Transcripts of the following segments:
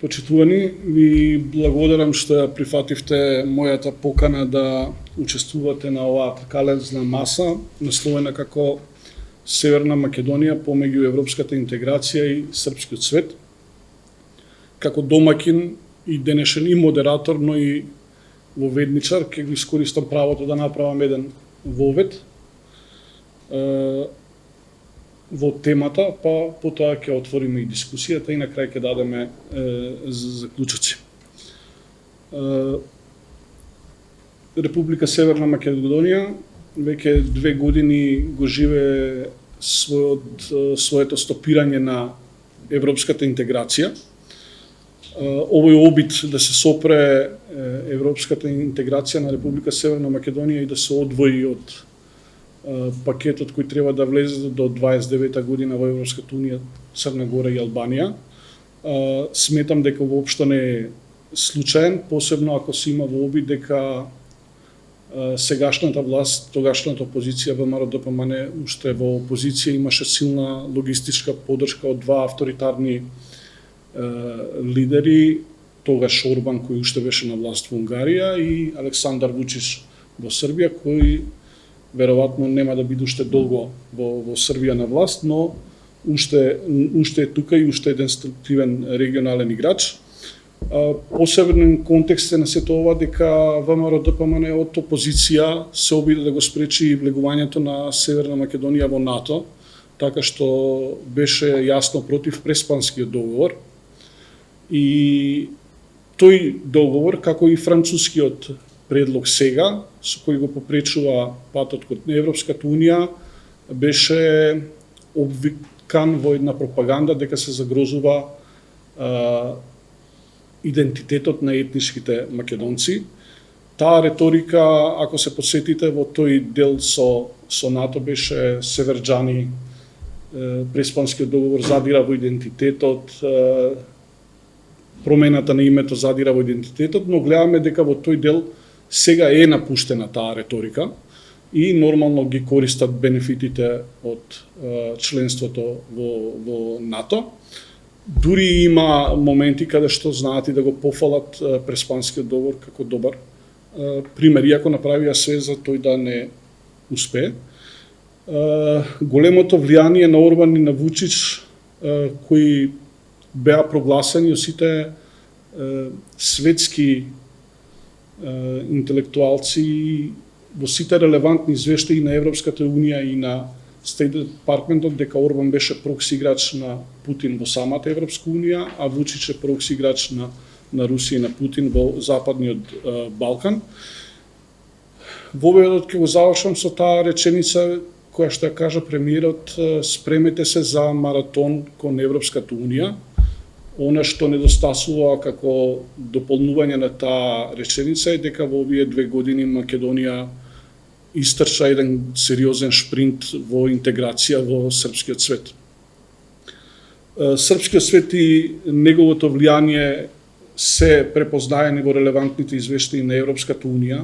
Почитувани, ви благодарам што ја прифативте мојата покана да учествувате на оваа тркалезна маса, насловена како Северна Македонија помеѓу европската интеграција и српскиот свет. Како домакин и денешен и модератор, но и воведничар, ќе го искористам правото да направам еден вовед во темата, па потоа ќе отвориме и дискусијата и на крај ќе дадеме заклучоци. Република Северна Македонија веќе 2 години го живее своето стопирање на европската интеграција. Овој обид да се сопре европската интеграција на Република Северна Македонија и да се одвои од пакетот кој треба да влезе до 29 година во Европската унија, Црна Гора и Албанија. Сметам дека воопшто не е случаен, посебно ако се има во обид дека сегашната власт, тогашната опозиција ВМРО-ДПМН уште во опозиција имаше силна логистичка поддршка од два авторитарни лидери, тогаш Орбан кој уште беше на власт во Унгарија и Александар Вучич во Србија, кој веројатно нема да биде уште долго во Србија на власт, но уште е тука и уште еден структивен регионален играч. Посебен контекст е на сето ова дека ВМРО-ДПМН од опозиција се обиде да го спречи влегувањето на Северна Македонија во НАТО, така што беше јасно против Преспанскиот договор. И тој договор, како и францускиот предлог сега, со кој го попречува патот кон Европската унија, беше обвикан во една пропаганда дека се загрозува идентитетот на етничките македонци. Таа реторика, ако се подсетите, во тој дел со НАТО беше северџани, Преспанскиот договор задира во идентитетот, промената на името задира во идентитетот, но гледаме дека во тој дел сега е напуштена таа реторика и нормално ги користат бенефитите од членството во НАТО. Дури има моменти каде што знаат и да го пофалат Преспанскиот договор како добар пример, иако направија све за тој да не успее. Големото влијание на Орбан и на Вучич, кои беа прогласени од сите светски интелектуалци во сите релевантни извештаи на Европската унија и на Стейт Департментот дека Орбан беше прокси играч на Путин во самата Европска унија, а Вучич е прокси играч на Русија и на Путин во Западниот Балкан. Воведот ќе го завршам со таа реченица која што ја кажа премиерот: спремете се за маратон кон Европската унија. Она што недостасува како дополнување на таа реченица е дека во овие 2 години Македонија истрча еден сериозен шпринт во интеграција во српскиот свет. Српскиот свет и неговото влијание се препознаени во релевантните извештаи на Европската унија,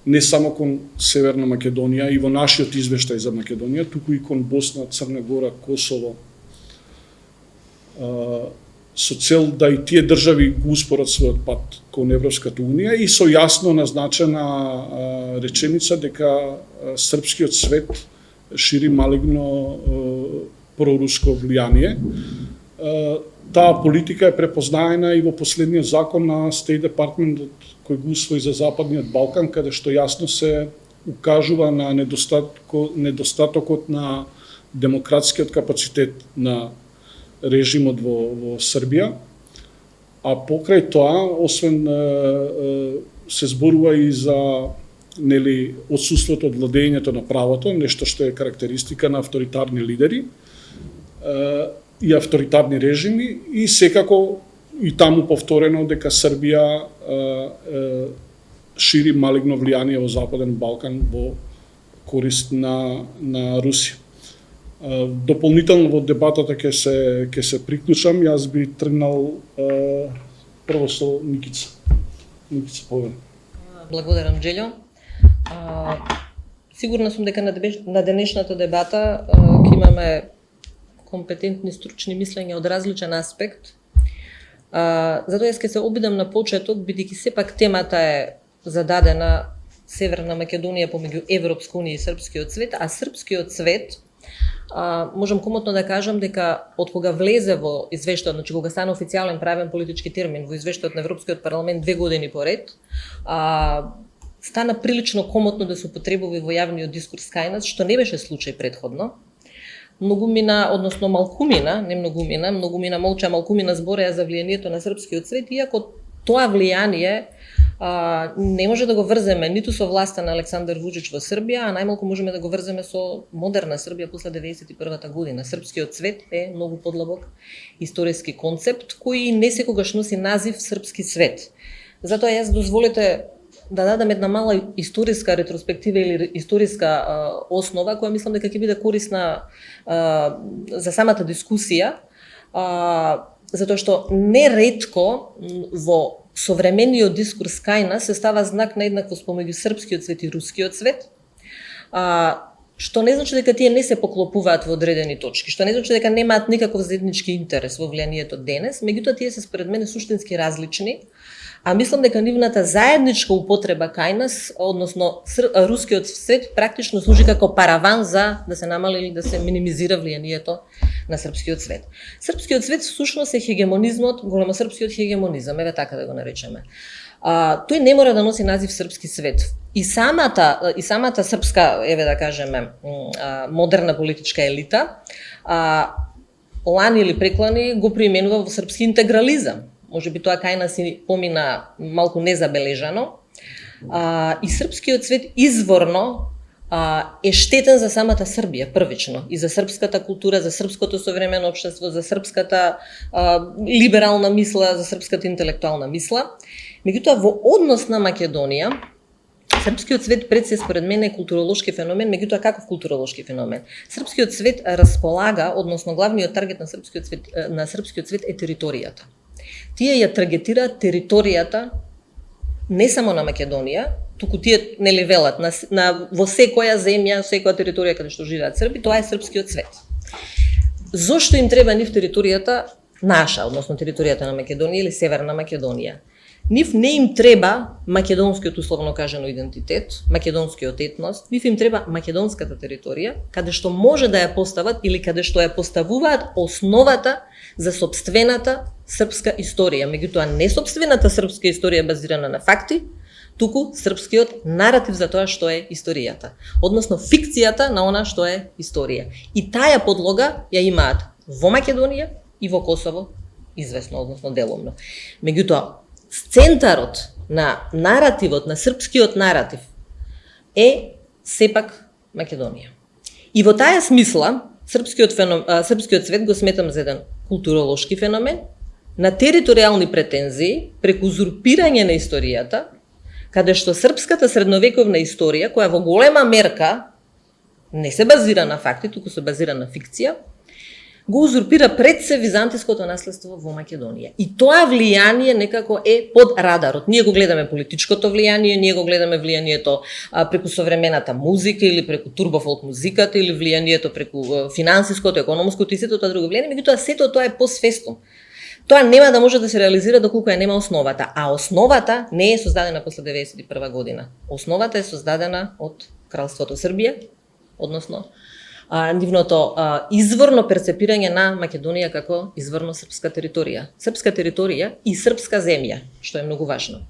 не само кон Северна Македонија и во нашиот извештај за Македонија, туку и кон Босна, Црна Гора, Косово, со цел да и тие држави го успорат својот пат кон Европската унија и со јасно назначена реченица дека српскиот свет шири малигно проруско влијание. Таа политика е препознаена и во последниот закон на Стейт Департментот кој го усвои за Западниот Балкан, каде што јасно се укажува на недостатокот на демократскиот капацитет на режимот во Србија, а покрај тоа, освен се зборува и за отсуството од владењето на правото, нешто што е карактеристика на авторитарни лидери и авторитарни режими, и секако и таму повторено дека Србија шири малигно влијание во Западен Балкан во корист на Русија. Дополнително во дебатата ќе се приклучам. Јас би тргнал прво со Никица. Никица повеќе. Благодарам, Джелјо. Сигурна сум дека на денешната дебата ќе имаме компетентни стручни мислења од различен аспект. Затоа јас ќе се обидам на почеток, бидејќи сепак темата е зададена Северна Македонија помеѓу Европска унија и Српскиот свет, а Српскиот свет, можам комотно да кажам дека од кога влезе во извештајот, значи кога стана официјален правен политички термин во извештајот на Европскиот парламент 2 години поред, стана прилично комотно да се употребува во јавниот дискурс кај нас, што не беше случај претходно. Многумина, односно малкумина, не многумина, молча, малкумина збореа за влијанието на Српскиот свет, иако тоа влијание не може да го врземе ниту со власта на Александар Вучич во Србија, а најмалку можеме да го врземе со модерна Србија после 91-та година. Српскиот свет е многу подлабок историски концепт кој не секогаш носи назив Српски свет. Затоа јас дозволете да дадам една мала историска ретроспектива или историска основа која мислам дека ќе биде корисна за самата дискусија, затоа што неретко во современиот дискурс кај нас се става знак на еднаквост помеѓу Српскиот свет и Рускиот свет, што не значи дека тие не се поклопуваат во одредени точки, што не значи дека немаат никаков заеднички интерес во влијанието денес, меѓутоа тие се според мене суштински различни, а мислам дека нивната заедничка употреба кај нас, односно Рускиот свет практично служи како параван за да се намали или да се минимизира влијанието на Српскиот свет. Српскиот свет всушност е хегемонизмот, големосрпскиот хегемонизам, еве така да го наречеме. Тој не мора да носи назив Српски свет. И самата српска, еве да кажеме, модерна политичка елита, лани или преклани го применува во српски интегрализам. Може би тоа кај нас и помина малку незабележано. И Српскиот свет изворно е штетен за самата Србија првично и за српската култура, за српското современо општество, за српската либерална мисла, за српската интелектуална мисла. Меѓутоа во однос на Македонија, Српскиот свет пред се според мене е културолошки феномен, меѓутоа каков културолошки феномен? Српскиот свет располага, односно главниот таргет на Српскиот свет е територијата. Тие ја таргетираат територијата не само на Македонија, туку тие нели велат во секоја земја, секоја територија каде што живеат срби, тоа е Српскиот свет. Зошто им треба нив територијата наша, односно територијата на Македонија или Северна Македонија? Нив не им треба македонскиот условно кажано идентитет, македонскиот етнос, нив им треба македонската територија, каде што може да ја постават или каде што ја поставуваат основата за сопствената српска историја, меѓутоа не сопствената српска историја базирана на факти, туку српскиот наратив за тоа што е историјата, односно фикцијата на она што е историја. И таа подлога ја имаат во Македонија и во Косово извесно, односно деломно. Меѓутоа, центарот на наративот, на српскиот наратив е сепак Македонија. И во таа смисла, српскиот свет го сметам за еден културолошки феномен, на територијални претензии, преку узурпирање на историјата, каде што српската средновековна историја, која во голема мерка не се базира на факти, туку се базира на фикција, го узурпира пред се византиското наследство во Македонија. И тоа влијание некако е под радарот. Ние го гледаме политичкото влијание, ние го гледаме влијанието преку современата музика или преку турбофолк музиката или влијанието преку финансиското, економското и сето тоа друго влијание, меѓутоа сето тоа е постфестум. Тоа нема да може да се реализира доколку ја нема основата, а основата не е создадена после 91 година. Основата е создадена од Кралството Србија, односно нивното изворно перцепирање на Македонија како изворно српска територија. Српска територија и српска земја, што е многу важно.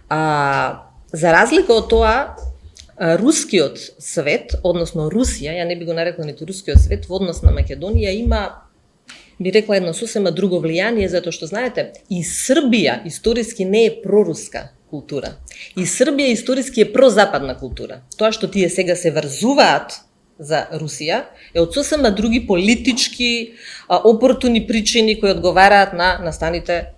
За разлика од тоа, рускиот свет, односно Русија, ја не би го нарекла ниту рускиот свет, во однос на Македонија има, би рекла, едно сосема друго влијание, затоа што, знаете, и Србија историски не е проруска култура. И Србија историски е прозападна култура. Тоа што тие сега се врзуваат за Русија е од сосема други политички, опортуни причини кои одговараат на настаните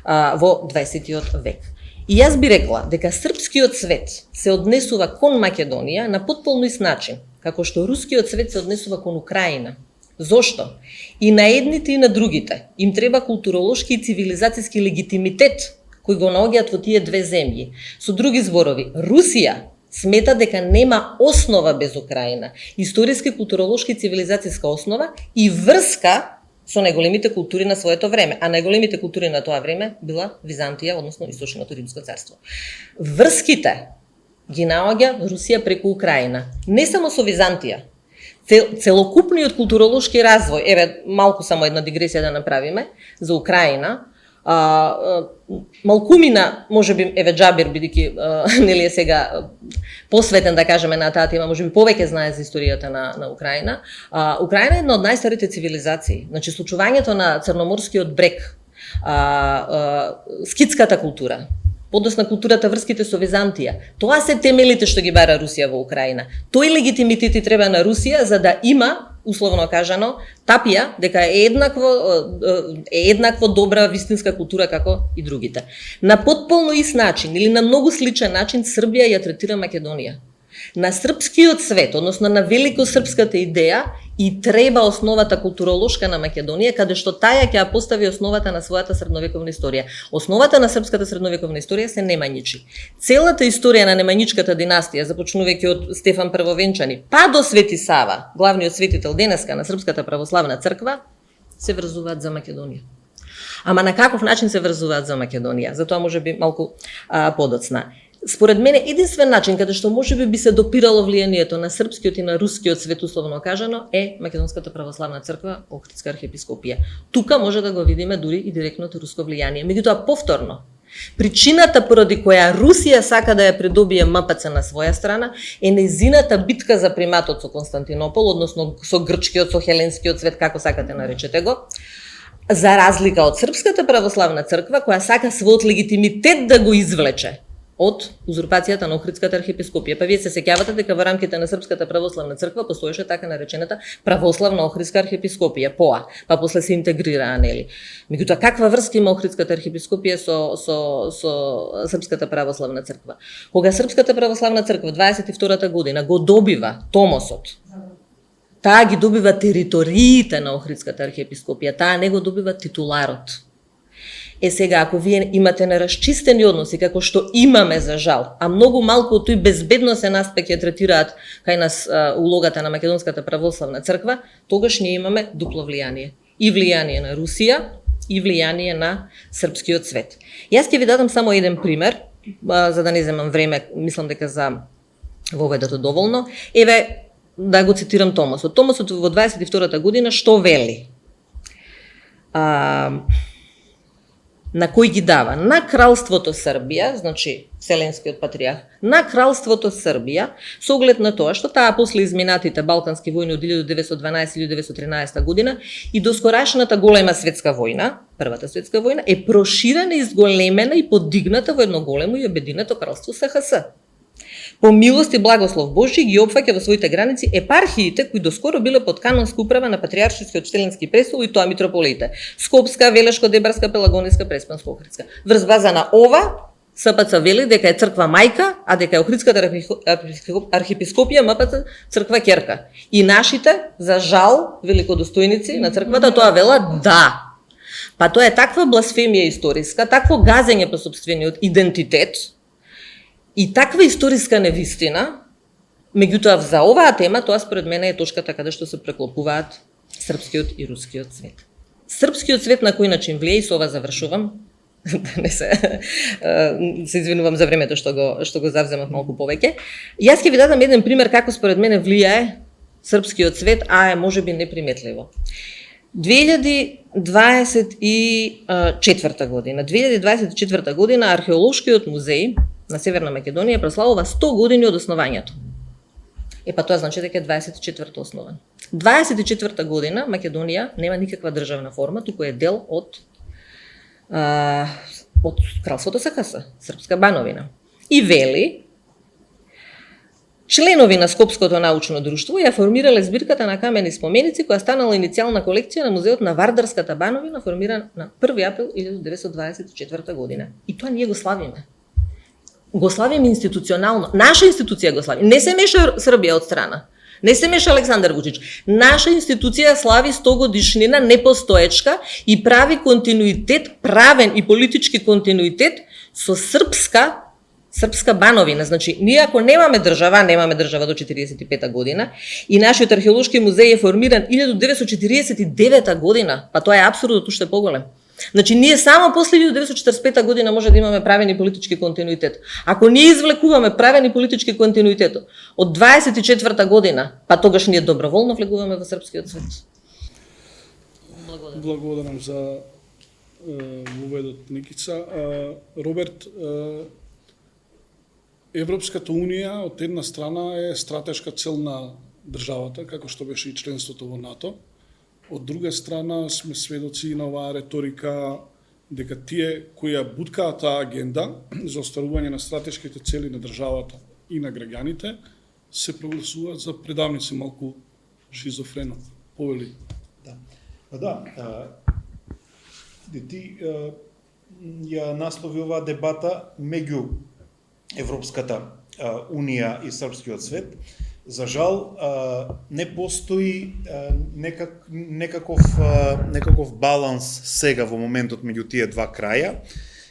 во 20 век. И јас би рекла дека српскиот свет се однесува кон Македонија на потполно ист начин, како што рускиот свет се однесува кон Украина. Зошто? И на едните и на другите им треба културолошки и цивилизацијски легитимитет кој го наоѓаат во тие две земји. Со други зборови, Русија смета дека нема основа без Украина, историски, културолошки и цивилизацијска основа и врска со најголемите култури на своето време, а најголемите култури на тоа време била Византија, односно Источното Римско царство. Врските ги наоѓа Русија преку Украина, не само со Византија. Целокупниот културолошки развој, еве малку само една дигресија да направиме за Украина, малкумина, можеби еве Џабир бидејќи нели е сега посветен да кажеме на таа тема, можеби повеќе знае за историјата на Украина. Украина е една од најстарите цивилизации. Значи случувањето на Црноморскиот брег, скитската култура, подосна културата, врските со Византија. Тоа се темелите што ги бара Русија во Украина. Тој легитимитет треба на Русија за да има, условно кажано, тапија дека е еднакво добра вистинска култура како и другите. На потполно ист начин или на многу сличен начин Србија ја третира Македонија. На српскиот свет, односно на великосрпската идеја, и треба основата културолошка на Македонија, каде што таа ќе ја постави основата на својата средновековна историја. Основата на српската средновековна историја се Немањичи. Целата историја на Немањичката династија, започнувајќи од Стефан Првовенчани, па до Свети Сава, главниот светител денеска на Српската православна црква, се врзуваат за Македонија. Ама на каков начин се врзуваат за Македонија? Затоа може би малку подоцна. Според мене, единствен начин каде што можеби би се допирало влијанието на српскиот и на рускиот свет, условно кажано, е Македонската православна црква, Охридска архиепископија. Тука може да го видиме дури и директното руско влијание. Меѓутоа, повторно, причината поради која Русија сака да ја придобие МПЦ на своја страна е нејзината битка за приматот со Константинопол, односно со грчкиот, со хеленскиот свет, како сакате наречете го, за разлика од Српската православна црква, која сака својот легитимитет да го извлече од узурпацијата на Охридската архиепископија. Па вие се сеќавате дека во рамките на Српската православна црква постоеше така наречената православна Охридска архиепископија, ПОА, па после се интегрираа, нели. Меѓутоа, каква врска има Охридската архиепископија со Српската православна црква? Кога Српската православна црква 22-та година го добива томосот, таа ги добива териториите на Охридската архиепископија, таа не го добива титуларот. Сега, ако вие имате нерасчистени односи, како што имаме за жал, а многу малку од тој безбедносен аспект ја третираат кај нас улогата на Македонската православна црква, тогаш ние имаме дупло влијание. И влијание на Русија, и влијание на српскиот свет. Јас ќе ви дадам само еден пример, за да не земам време, мислам дека за воведото доволно. Еве, да го цитирам Томосот. Томосот во 22-та година што вели? На кој ги дава? На кралството Србија, значи Вселенскиот патриарх, на кралството Србија, со оглед на тоа што таа после изминатите балкански војни од 1912-1913 година и до скорашната голема светска војна, Првата светска војна, е проширена, изголемена и подигната во едно големо и обединето кралство СХС. По милост и благослов Божји ги опфаќа во своите граници епархиите кои доскоро биле под канонска управа на Патриаршискиот Вселенски престол и тоа митрополиите: Скопска, Велешко-Дебарска, Пелагонска, Преспанско-Охридска. Врз база на ова, СПЦ вели дека е црква мајка, а дека е Охридската архиепископија МПЦ црква ќерка. И нашите, за жал, великодостојници на црквата тоа велат да. Па тоа е таква бласфемија историска, такво газење по сопствениот идентитет, и таква историска невистина. Меѓутоа, за оваа тема, тоа според мене е точката каде што се преклопуваат српскиот и рускиот свет. Српскиот свет на кој начин влие, и со ова завршувам, не се извинувам за времето што го завземав малку повеќе. Јас ќе ви дадам еден пример како според мене влијае српскиот свет, а е можеби неприметливо. 2024 година Археолошкиот музеј на Северна Македонија прославува 100 години од основањето. Па тоа значи дека е 24-та основан. 24-та година Македонија нема никаква државна форма, туку е дел од кралството СХС, Српска бановина. И вели, членови на Скопското научно друштво ја формирале збирката на камени споменици, која станала иницијална колекција на музеот на Вардарската бановина, формирана на 1 април 1924 година. И тоа ние го славиме. Го славиме институционално. Наша институција го слави. Не се меша Србија од страна. Не се меша Александар Вучич. Наша институција слави 100 годишнина непостоечка и прави континуитет, правен и политички континуитет со српска Српска бановина, значи ние ако немаме држава до 45 година и нашиот археолошки музеј е формиран 1949 година, па тоа е апсурдот уште поголем. Значи ние само после 1945 година може да имаме правен политички континуитет. Ако ние извлекуваме правен политички континуитет од 24 година, па тогаш ние доброволно влегуваме во српскиот свет. Благодарам за уведот, Никица. Роберт, Европската Унија од една страна е стратешка цел на државата, како што беше и членството во НАТО. Од друга страна сме сведоци на оваа реторика дека тие кои ја буткаат таа агенда за остварување на стратешките цели на државата и на граѓаните се прогласуваат за предавници, малку шизофрено. Повели. Ти ја наслови оваа дебата меѓу Европската Унија и Српскиот свет. За жал, не постои некаков баланс сега во моментот меѓу тие два краја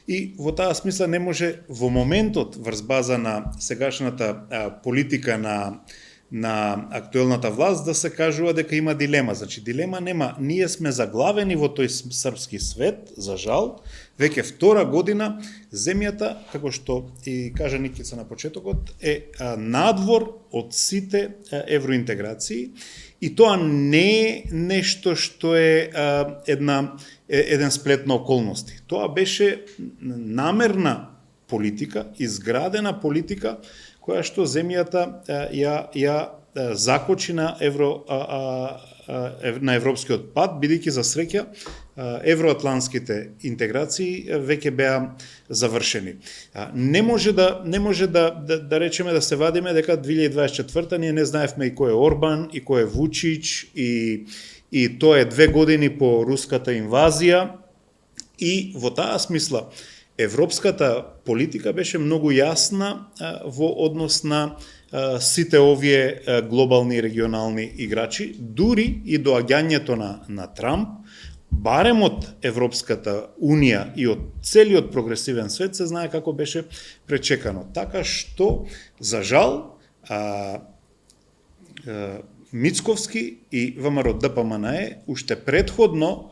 и во таа смисла не може во моментот врз база на сегашната политика на актуелната власт да се кажува дека има дилема. Значи, дилема нема. Ние сме заглавени во тој српски свет, за жал, веќе втора година земјата, како што и кажа Никица на почетокот, е надвор од сите евроинтеграции и тоа не е нешто што е еден сплет на околности. Тоа беше намерна политика, изградена политика која што земјата ја закочи на европскиот пат, бидејќи за среќа евроатлантските интеграции веќе беа завршени. Не може да речеме да се вадиме дека 2024 ние не знаевме и кој е Орбан и кој е Вучич и тоа е 2 години по руската инвазија и во таа смисла европската политика беше многу јасна во однос на сите овие глобални и регионални играчи, дури и доаѓањето на Трамп, барем од Европската Унија и од целиот прогресивен свет се знае како беше пречекано. Така што, за жал, Мицковски и ВМРО ДПМНЕ уште предходно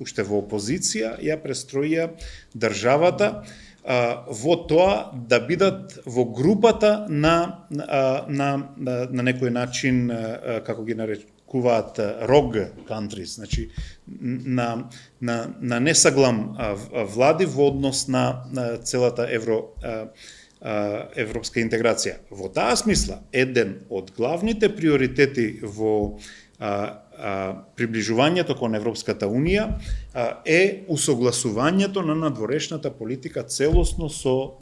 уште во опозиција ја престроија државата во тоа да бидат во групата на некој начин, како ги нарекуваат, rogue countries, значи на несаглам влади во однос на целата европска интеграција. Во таа смисла, еден од главните приоритети во приближувањето кон Европската Унија е усогласувањето на надворешната политика целосно со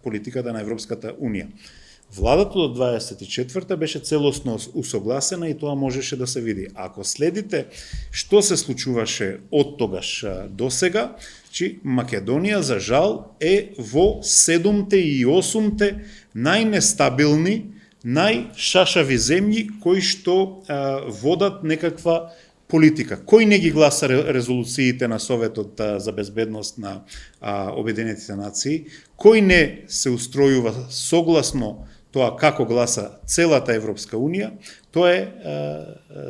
политиката на Европската Унија. Владата до 24-та беше целосно усогласена и тоа можеше да се види. Ако следите што се случуваше од тогаш до сега, че Македонија за жал е во 7-те и 8-те најнестабилни, најшашави земји кои што водат некаква политика. Кој не ги гласа резолуциите на Советот за безбедност на Обединетите нации, кој не се устројува согласно тоа како гласа целата Европска Унија, тоа е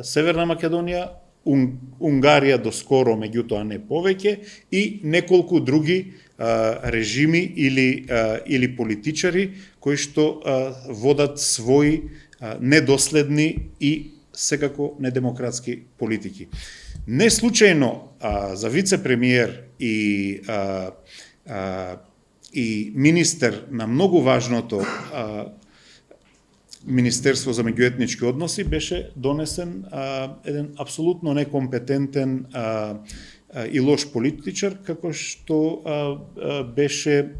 Северна Македонија, Унгарија доскоро, меѓутоа не повеќе, и неколку други режими или политичари кои што водат своји недоследни и секако недемократски политики. Не случајно за вице-премиер и министер на многу важното Министерство за меѓуетнички односи беше донесен еден апсолутно некомпетентен и лош политичар, како што беше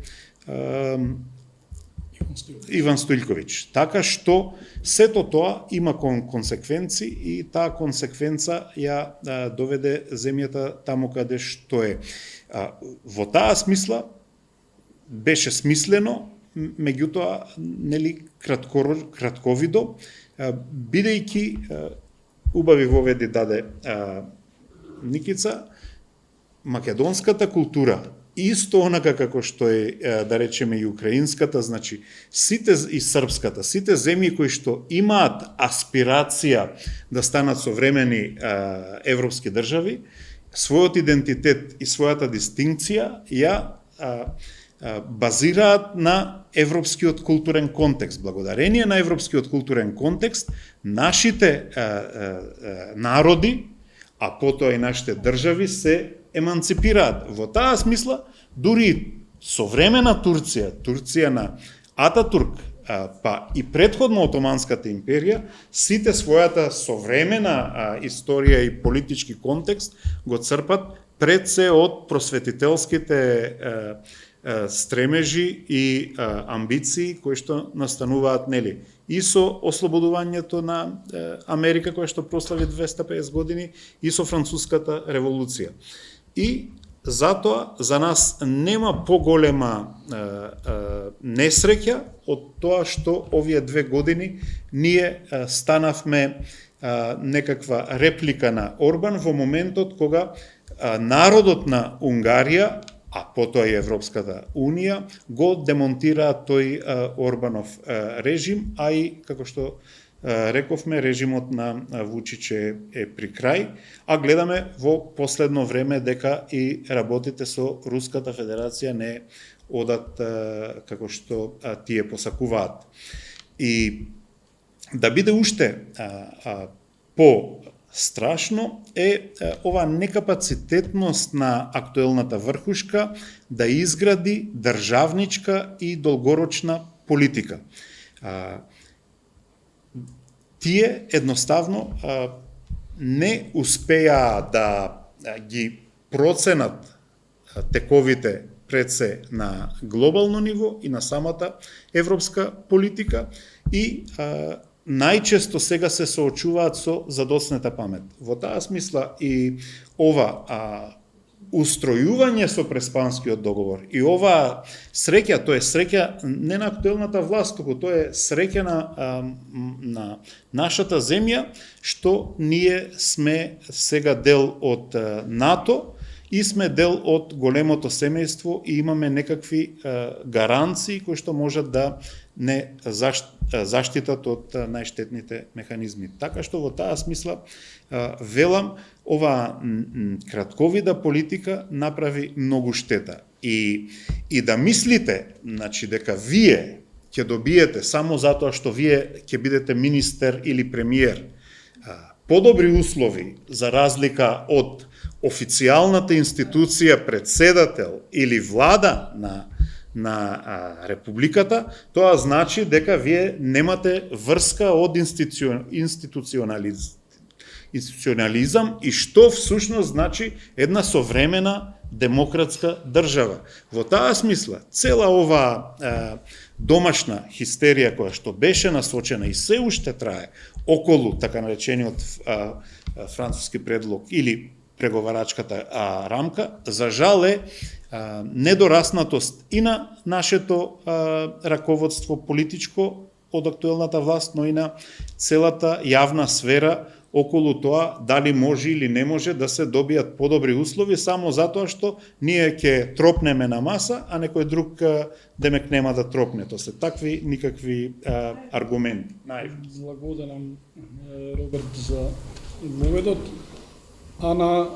Иван Стојлковиќ. Така што сето тоа има консеквенци и таа консеквенца ја доведе земјата таму каде што е. Во таа смисла беше смислено, меѓутоа нели кратковидо, бидејќи убави воведи даде Никица, македонската култура исто онака како што е, да речеме, и украинската, значи сите и српската, сите земји кои што имаат аспирација да станат современи европски држави, својот идентитет и својата дистинкција ја базираат на европскиот културен контекст. Благодарение на европскиот културен контекст, нашите народи, а потоа и нашите држави се еманципираат. Во таа смисла, дури современа Турција, Турција на Ататурк, па и предходно Отоманската империја, сите својата современа историја и политички контекст го црпат пред се од просветителските стремежи и амбиции кои што настануваат, нели, и со ослободувањето на Америка, која што прослави 250 години, и со Француската револуција. И затоа за нас нема поголема несреќа од тоа што овие 2 години ние станавме некаква реплика на Орбан во моментот кога народот на Унгарија, а потоа и Европската Унија, го демонтира тој Орбанов режим, а и, како што рековме, режимот на Вучич е при крај, а гледаме во последно време дека и работите со Руската Федерација не одат како што тие посакуваат. И да биде уште по-страшно е ова некапацитетност на актуелната врхушка да изгради државничка и долгорочна политика. Тие едноставно не успеа да ги проценат тековите пред се на глобално ниво и на самата европска политика и најчесто сега се соочуваат со задоснета памет. Во таа смисла и ова устројување со Преспанскиот договор и ова среќа, тоа е среќа не на актуелната власт, туку тоа е среќа на нашата земја, што ние сме сега дел од НАТО и сме дел од големото семејство и имаме некакви гаранции кои што можат да не заштитат од најштетните механизми. Така што во таа смисла велам, ова кратковида политика направи многу штета. И да мислите, значи, дека вие ќе добиете само затоа што вие ќе бидете министер или премиер подобри услови за разлика од официјалната институција председател или влада на републиката, тоа значи дека вие немате врска од институционализам и што всушност значи една современа демократска држава. Во таа смисла, цела ова домашна хистерија која што беше насочена и се уште трае околу така наречениот француски предлог или преговарачката рамка, за жал е недораснатост и на нашето раководство политичко од актуелната власт, но и на целата јавна сфера околу тоа дали може или не може да се добијат подобри услови само затоа што ние ќе тропнеме на маса, а некој друг демек нема да тропне. Тоа се такви никакви аргументи. Благодарам, Роберт, за воведот. Ана,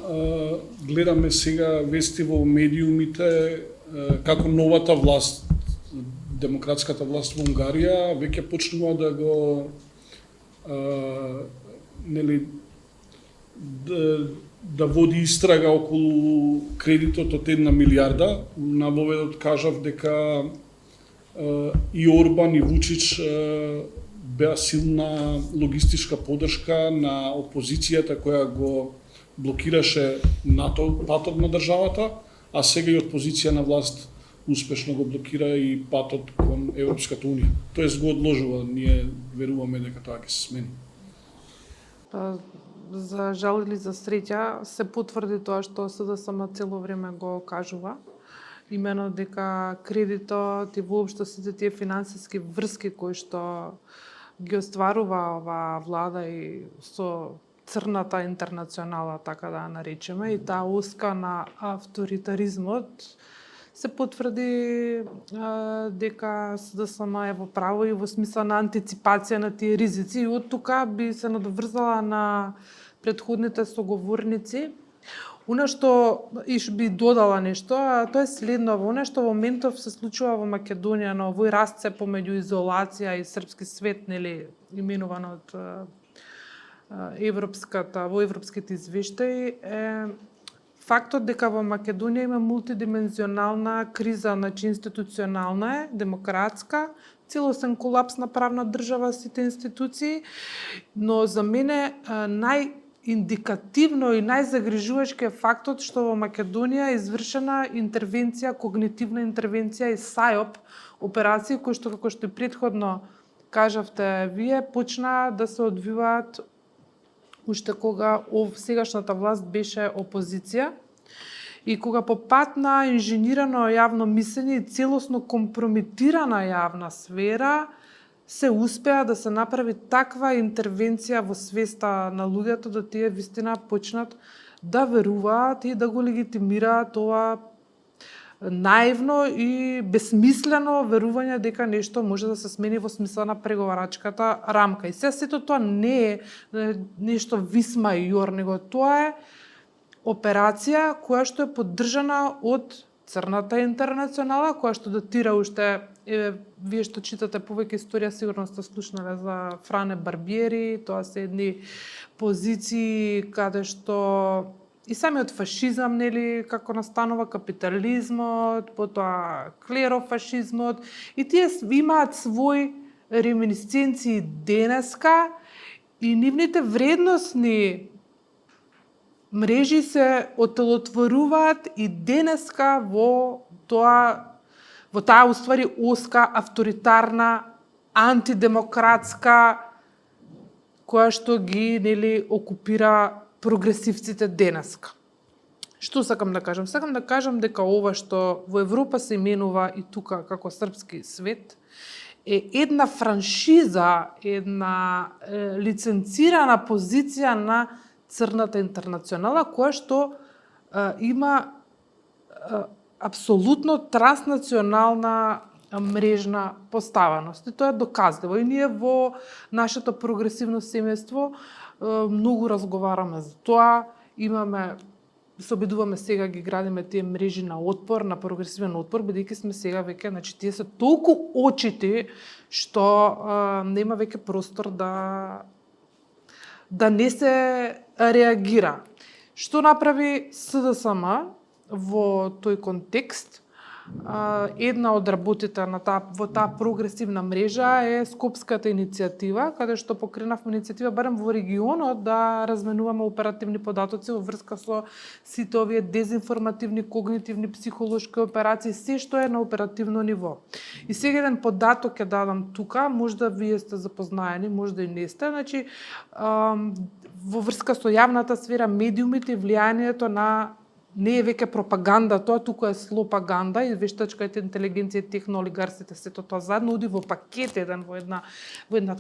гледаме сега вести во медиумите како новата власт, демократската власт во Унгарија, веќе почнува да го нели да води истрага околу кредитот од 1 милиарда. На воведот кажав дека и Орбан и Вучич беа силна логистичка поддршка на опозицијата која го блокираше НАТО патот на државата, а сега и опозиција на власт успешно го блокира и патот кон Европската Унија. Тоест го одложува, ние веруваме дека тоа ќе се смени. За жал или за среќа се потврди тоа што СДСМ цело време го кажува, имено дека кредитот и воопшто сите тие финансиски врски кои што ги остварува оваа влада и со црната интернационала, така да наречеме, и таа оска на авторитаризмот се потврди дека СДСМ е во право и во смисла на антиципација на тие ризици. И од тука би се надоврзала на претходните соговорници. Она што би додала нешто, а тоа е следно. Она што во моментов се случува во Македонија на овој расцеп помеѓу изолација и српски свет, нели, именуван од во европските извештаи, е фактот дека во Македонија има мултидимензионална криза, значи институционална е, демократска, целосен колапс на правна држава сите институции, но за мене индикативно и најзагрижувачки е фактот што во Македонија е извршена интервенција, когнитивна интервенција и САЈОП операции кои што, како што и претходно кажавте вие, почна да се одвиваат уште кога сегашната власт беше опозиција и кога по пат на инженирано јавно мислење и целосно компрометирана јавна сфера се успеа да се направи таква интервенција во свеста на луѓето да тие вистина почнат да веруваат и да го легитимираат тоа наивно и безсмислено верување дека нешто може да се смени во смисла на преговарачката рамка. И сето тоа не е нешто висма и јор, него тоа е операција која што е поддржана од Црната интернационала, која што датира уште, вие што читате повеќе историја, сигурно сте слушнале за Фране Барбиери, тоа се едни позиции каде што и самиот фашизам, нели, како настанува капитализмот, потоа клерофашизмот, и тие имаат свој реминисценции денеска и нивните вредносни мрежи се отелотворуваат и денеска во таа уствари оска, авторитарна, антидемократска, која што ги, нели, окупира прогресивците денеска. Што сакам да кажам? Сакам да кажам дека ова што во Европа се именува и тука како српски свет е една франшиза, една лиценцирана позиција на Црната интернационала, која што има апсолутно транснационална мрежна поставеност. И тоа е доказливо. И ние во нашето прогресивно семејство многу разговараме за тоа. Се обидуваме сега ги градиме тие мрежи на отпор, на прогресивен отпор, бидејќи сме сега веќе, значи тие се толку очити што нема веќе простор да не се реагира. Што направи СДСМ во тој контекст? Една од работите во таа прогресивна мрежа е Скопската иницијатива, каде што покренавме иницијатива барем во регионот да разменуваме оперативни податоци во врска со сите овие дезинформативни, когнитивни, психолошки операции, се што е на оперативно ниво. И сега еден податок ќе дадам тука, можда вие сте запознаени, можда и не сте, значи во врска со јавната сфера, медиумите и влијанието на не е веќе пропаганда, тоа туку е слопаганда и вештачката интелигенција, техноолигарсите, сето тоа заедно оди во пакет еден, во една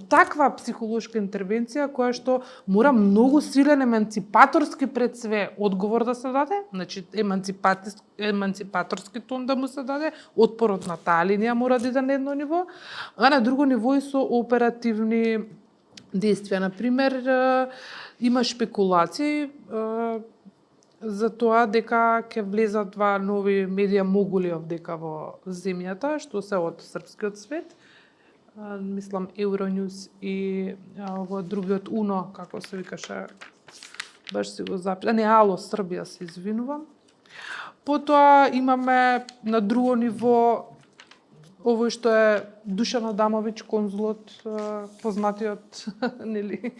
таква психолошка интервенција која што мора многу силен еманципаторски пред све одговор да се даде, значи еманципаторски тон да му се даде, отпорот на таа линија мора да иде на едно ниво, а на друго ниво и со оперативни действија. Например, има шпекулации за тоа дека ќе влезат два нови медија могули овдека во земјата, што се од српскиот свет. Мислам Euronews и во другиот Уно, како се викаше, баш си го запишав. Не, Ало Србија, се извинувам. Потоа имаме на друго ниво овој што е Душан Адамовиќ, конзулот, познатиот, нели,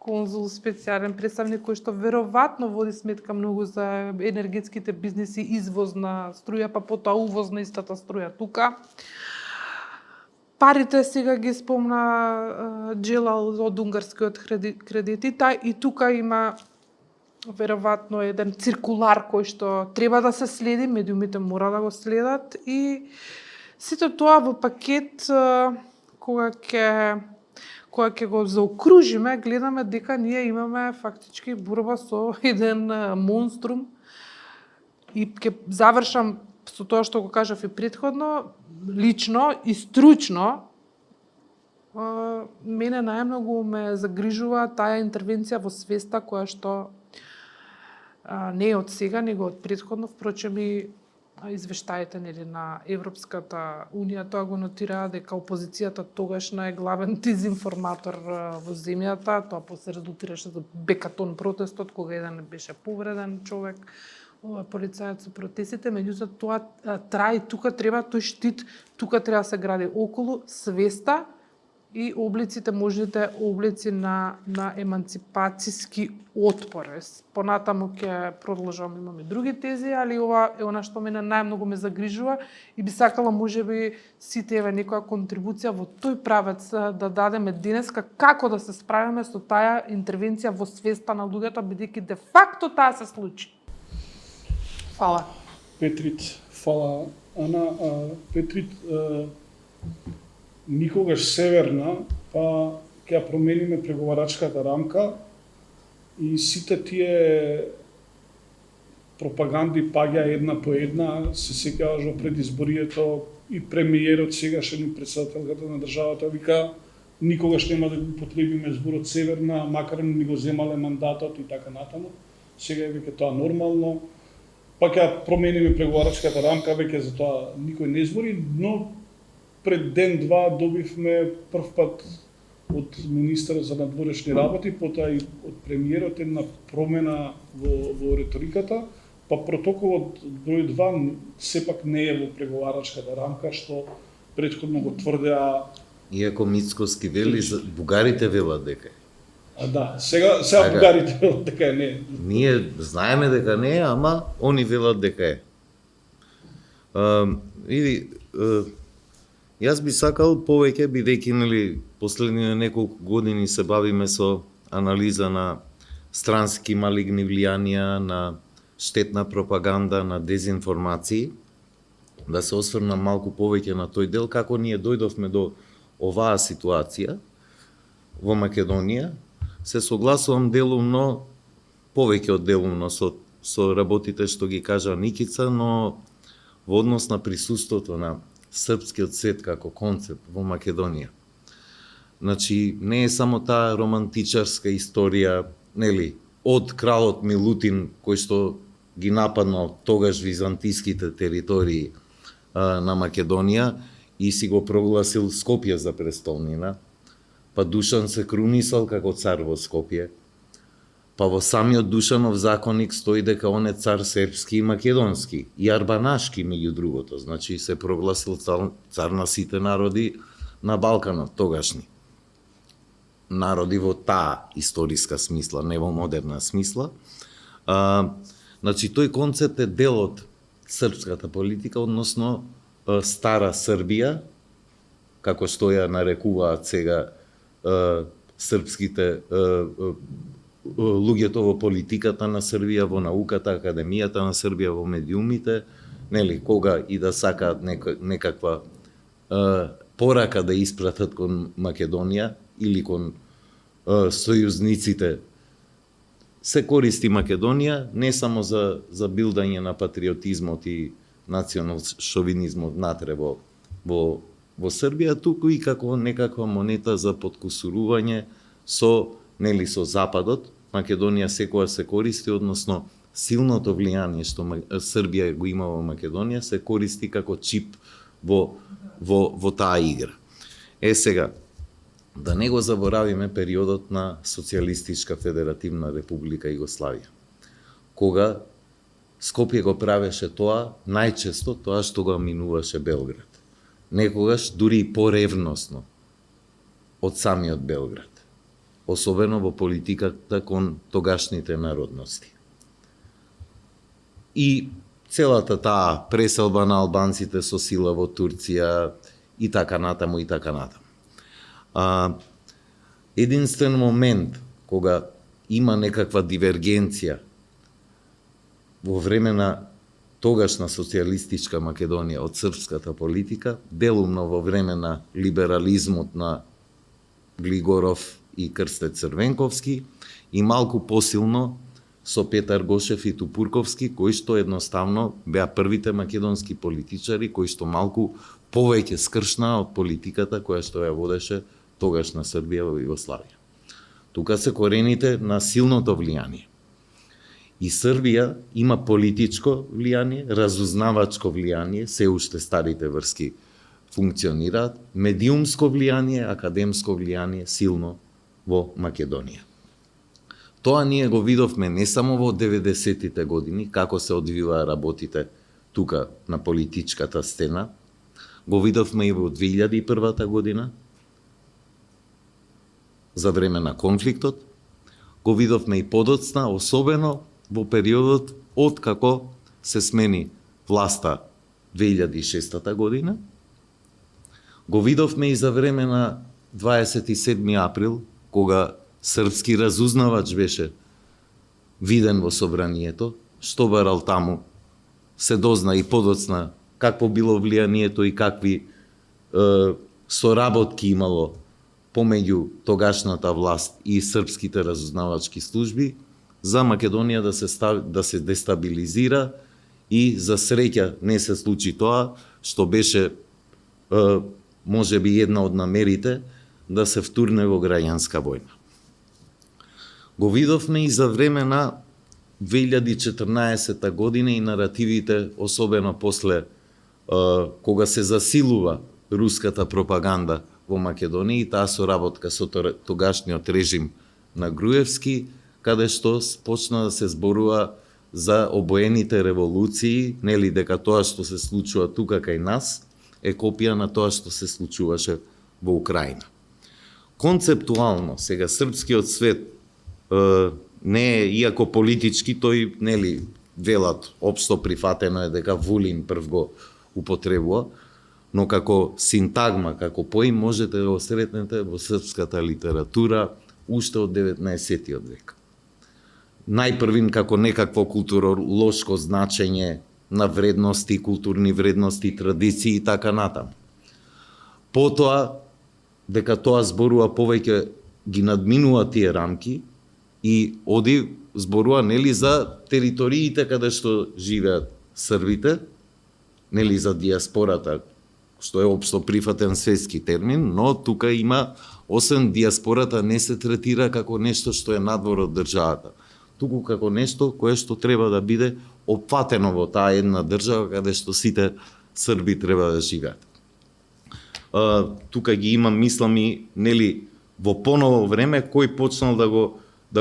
конзул, специјален представник кој што веројатно води сметка многу за енергетските бизниси, извоз на струја, па потоа увоз на истата струја тука. Парите сега ги спомна Джелал од унгарскиот кредит и тука има веројатно еден циркулар кој што треба да се следи, медиумите мора да го следат и сето тоа во пакет кога ќе го заокружиме, гледаме дека ние имаме фактички борба со еден монструм и ќе завршам со тоа што го кажав и претходно, лично и стручно, мене најмногу ме загрижува таа интервенција во свеста која што не е од сега, него од претходно, впрочем и извештаите на Европската Унија тоа го нотираа дека опозицијата тогашна е главен дезинформатор во земјата, тоа после резултираше за бекатон протестот кога еден беше повреден човек, полицајот со протестите, меѓутоа тоа трае, тука треба тој штит, тука треба да се гради околу свеста и облиците, можните облици на еманципацијски отпор. Понатаму ќе продолжам, имам и други тези, али ова е она што мене најмногу ме загрижува и би сакала можеби сите еве некоја контрибуција во тој правец да дадеме денеска како да се справиме со таа интервенција во свеста на луѓето, бидејќи де факто таа се случи. Фала. Петрит, фала. Ана, Петрит, никогаш северна, па ќе ја промениме преговарачката рамка и сите тие пропаганди паѓа една по една, се сеќаваш во предизборието и премиерот сегашен и претседателката на државата вика никогаш нема да го употребиме зборот северна, макар и ни го земале мандатот и така натаму. Сега е веќе тоа нормално. Па ќе ја промениме преговарачката рамка, веќе за тоа никој не збори, но пред ден-два добивме прв пат од министерот за надворешни работи, потоа и од премиерот една промена во реториката, па протоколот број 2 сепак не е во преговарачката рамка, што претходно го тврдеа. Иако Мицкоски вели, бугарите велат дека е. Да, сега бугарите велат дека не. Ние знаеме дека не е, ама они велат дека е. Јас би сакал повеќе, бидејќи последните неколку години се бавиме со анализа на странски малигни влијанија, на штетна пропаганда, на дезинформации, да се осврнам малку повеќе на тој дел, како ние дојдовме до оваа ситуација во Македонија. Се согласувам делумно, повеќе од делумно со работите што ги кажа Никица, но во однос на присуството на српскиот свет како концепт во Македонија. Значи, не е само таа романтичарска историја, нели, од кралот Милутин, кој што ги нападнал тогаш византиските територии на Македонија и си го прогласил Скопје за престолнина, па Душан се крунисал како цар во Скопје, па во самиот Душанов законник стои дека он е цар сербски и македонски, и арбанашки меѓу другото, значи се прогласил цар на сите народи на Балканот тогашни. Народи во таа историска смисла, не во модерна смисла. Значи, тој концепт е дел од српската политика, односно стара Србија, како што ја нарекуваат сега српските луѓето во политиката на Србија, во науката, академијата на Србија, во медиумите, нели, кога и да сакаат некаква порака да испратат кон Македонија или кон сојузниците, се користи Македонија не само за билдање на патриотизмот и национал-шовинизмот натре во Србија, туку и како некаква монета за подкусурување со Западот. Македонија секоја се користи, односно силното влијание што Србија го има во Македонија се користи како чип во таа игра. Сега, да не го заборавиме периодот на Социјалистичка федеративна република Југославија, кога Скопје го правеше тоа, најчесто тоа што го минуваше Белград. Некогаш дури и поревносно од самиот Белград, особено во политиката кон тогашните народности. И целата таа преселба на албанците со сила во Турција и така натаму и така натаму. Единствен момент кога има некаква дивергенција во време на тогашна социјалистичка Македонија од српската политика, делумно во време на либерализмот на Глигоров и Крстец Црвенковски и малку посилно со Петар Гошев и Тупурковски, кои што едноставно беа првите македонски политичари кои што малку повеќе скршнаа од политиката која што ја водеше тогашна Србија во Југославија. Тука се корените на силното влијание. И Србија има политичко влијание, разузнавачко влијание, се уште старите врски функционираат, медиумско влијание, академско влијание силно во Македонија. Тоа ние го видовме не само во 90-тите години, како се одвиваа работите тука на политичката сцена, го видовме и во 2001 година, за време на конфликтот, го видовме и подоцна, особено во периодот од како се смени власта 2006 година, го видовме и за време на 27 април, кога српски разузнавач беше виден во собранието, што барал таму, се дозна и подоцна какво било влијанието и какви соработки имало помеѓу тогашната власт и српските разузнавачки служби, за Македонија да се дестабилизира и за среќа не се случи тоа, што беше можеби една од намерите да се втурне во граѓанска војна. Го видовме и за време на 2014 година и наративите, особено после кога се засилува руската пропаганда во Македонија и таа соработка со тогашниот режим на Груевски, каде што почна да се зборува за обоените револуции, нели дека тоа што се случува тука кај нас е копија на тоа што се случуваше во Украина. Концептуално, сега српскиот свет не е, иако политички, тој, нели, велат, општо прифатено е дека Вулин прв го употребува, но како синтагма, како поим, можете да го сретнете во српската литература уште од 19. век. Најпрвин како некакво културолошко значење на вредности, културни вредности, традиции и така натаму. Потоа, дека тоа зборува повеќе, ги надминува тие рамки и оди зборува, нели, за териториите каде што живеат србите, нели, за диаспората, што е општо прифатен светски термин, но тука има, освен диаспората, не се третира како нешто што е надвор од државата, туку како нешто кое што треба да биде опфатено во таа една држава каде што сите срби треба да живеат. Тука ги имам, мислам и, нели, во поново време, кој почнал да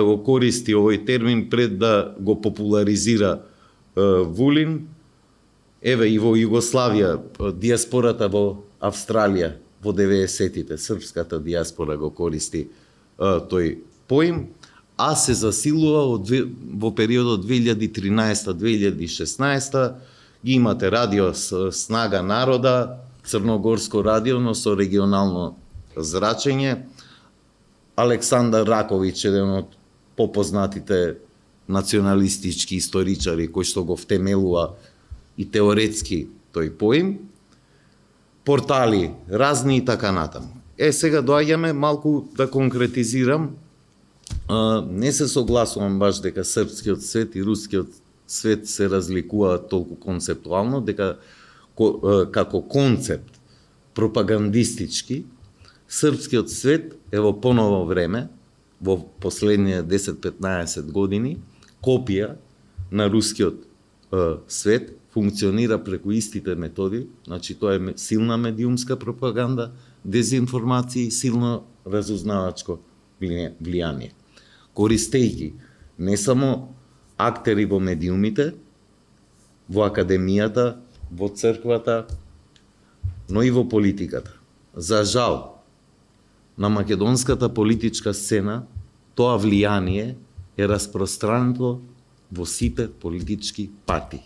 го користи овој термин пред да го популаризира Вулин. Еве и во Југославија, диаспората во Австралија во 90-тите, српската диаспора го користи тој поим, а се засилува во периодот 2013-2016, ги имате радио Снага народа, Црногорско радио, но со регионално зрачење. Александар Раковиќ, еден од попознатите националистички историчари кој што го втемелува и теоретски тој поим, портали разни и така натаму. Сега доаѓаме малку да конкретизирам. Не се согласувам баш дека српскиот свет и рускиот свет се разликуваат толку концептуално, дека како концепт пропагандистички, српскиот свет е во поново време, во последните 10-15 години, копија на рускиот свет, функционира преку истите методи, значи тоа е силна медиумска пропаганда, дезинформација и силно разузнавачко влијание. Користејќи не само актери во медиумите, во академијата, во црквата, но и во политиката. За жал, на македонската политичка сцена тоа влијание е распространето во сите политички партии.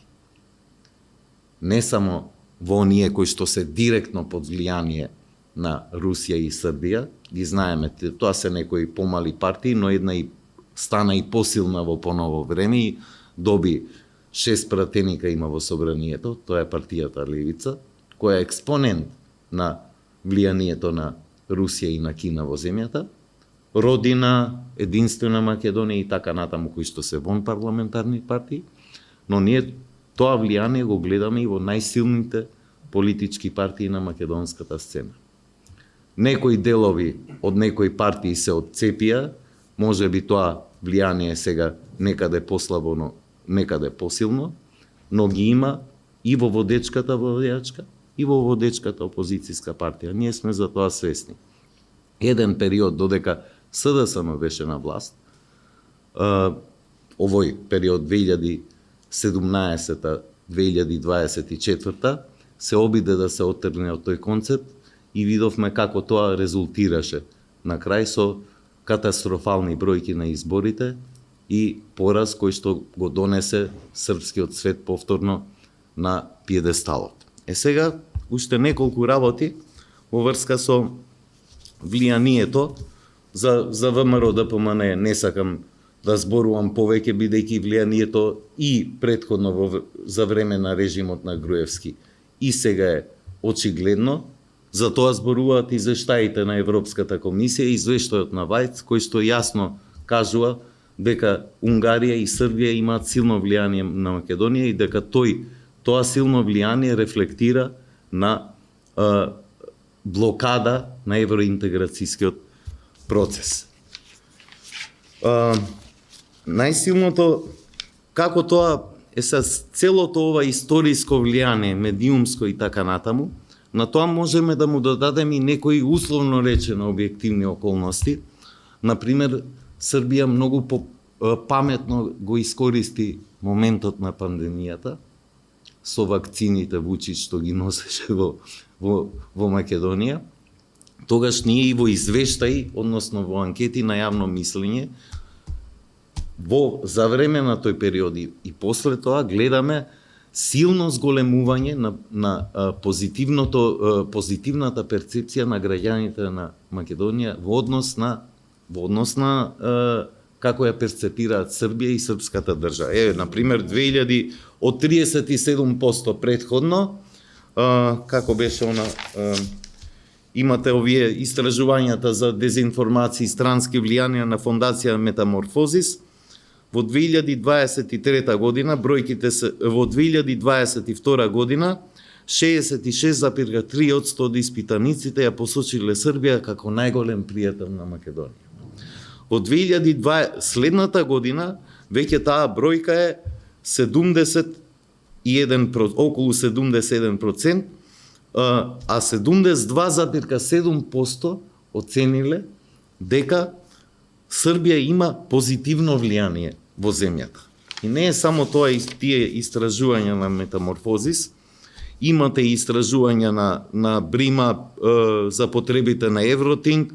Не само во оние кои што се директно под влијание на Русија и Србија, ги знаеме, тоа се некои помали партии, но една и стана и посилна во поново време и доби 6 пратеника има во собранието, тоа е партијата Левица, која е експонент на влијанието на Русија и на Кина во земјата, родина Единствена Македонија и така натаму, кои што се вон парламентарни партии, но ние тоа влијание го гледаме и во најсилните политички партии на македонската сцена. Некои делови од некои партии се отцепија, може би тоа влијание сега некаде послабо, но некаде посилно, но ги има и во водечката владеачка, и во водечката опозицијска партија. Ние сме за тоа свесни. Еден период додека СДСМ беше на власт, овој период 2017-2024 се обиде да се оттргне од тој концепт и видовме како тоа резултираше на крај со катастрофални бројки на изборите и пораз кој што го донесе српскиот свет повторно на пиедесталот. Сега, уште неколку работи во врска со влијанието за ВМРО ДПМН. Не сакам да зборувам повеќе, бидејќи влијанието и претходно за време на режимот на Груевски и сега е очигледно. За тоа зборуваат извештаите на Европската комисија и извештајот на Вајц, кој што јасно кажува дека Унгарија и Србија имаат силно влијание на Македонија и дека тоа силно влијание рефлектира на блокада на евроинтеграцијскиот процес. Најсилното, како тоа е со целото ова историско влијание, медиумско и така натаму, на тоа можеме да му додадеме и некои условно речено објективни околности. Например, Србија многу паметно го искористи моментот на пандемијата со вакцините Вучич што ги носеше во Македонија. Тогаш ние и во извештаи, односно во анкети на јавно мислење, за време на тој период и после тоа гледаме силно зголемување на позитивната перцепција на граѓаните на Македонија во однос на како ја перцепираат Србија и српската држава. Например, 2000 од 37% претходно, како беше она, имате овие истражувањата за дезинформации и странски влијанија на фондација Метаморфозис. Во 2023 година, бројките се, во 2022 година, 66,3% од испитаниците ја посочиле Србија како најголем пријател на Македонија. Во 2020 следната година, веќе таа бројка е 71%, околу 71%, а 72,7% оцениле дека Србија има позитивно влијание во земјата. И не е само тоа и тие истражувања на Метаморфозис, имате и истражувања на Брима за потребите на Евротинг,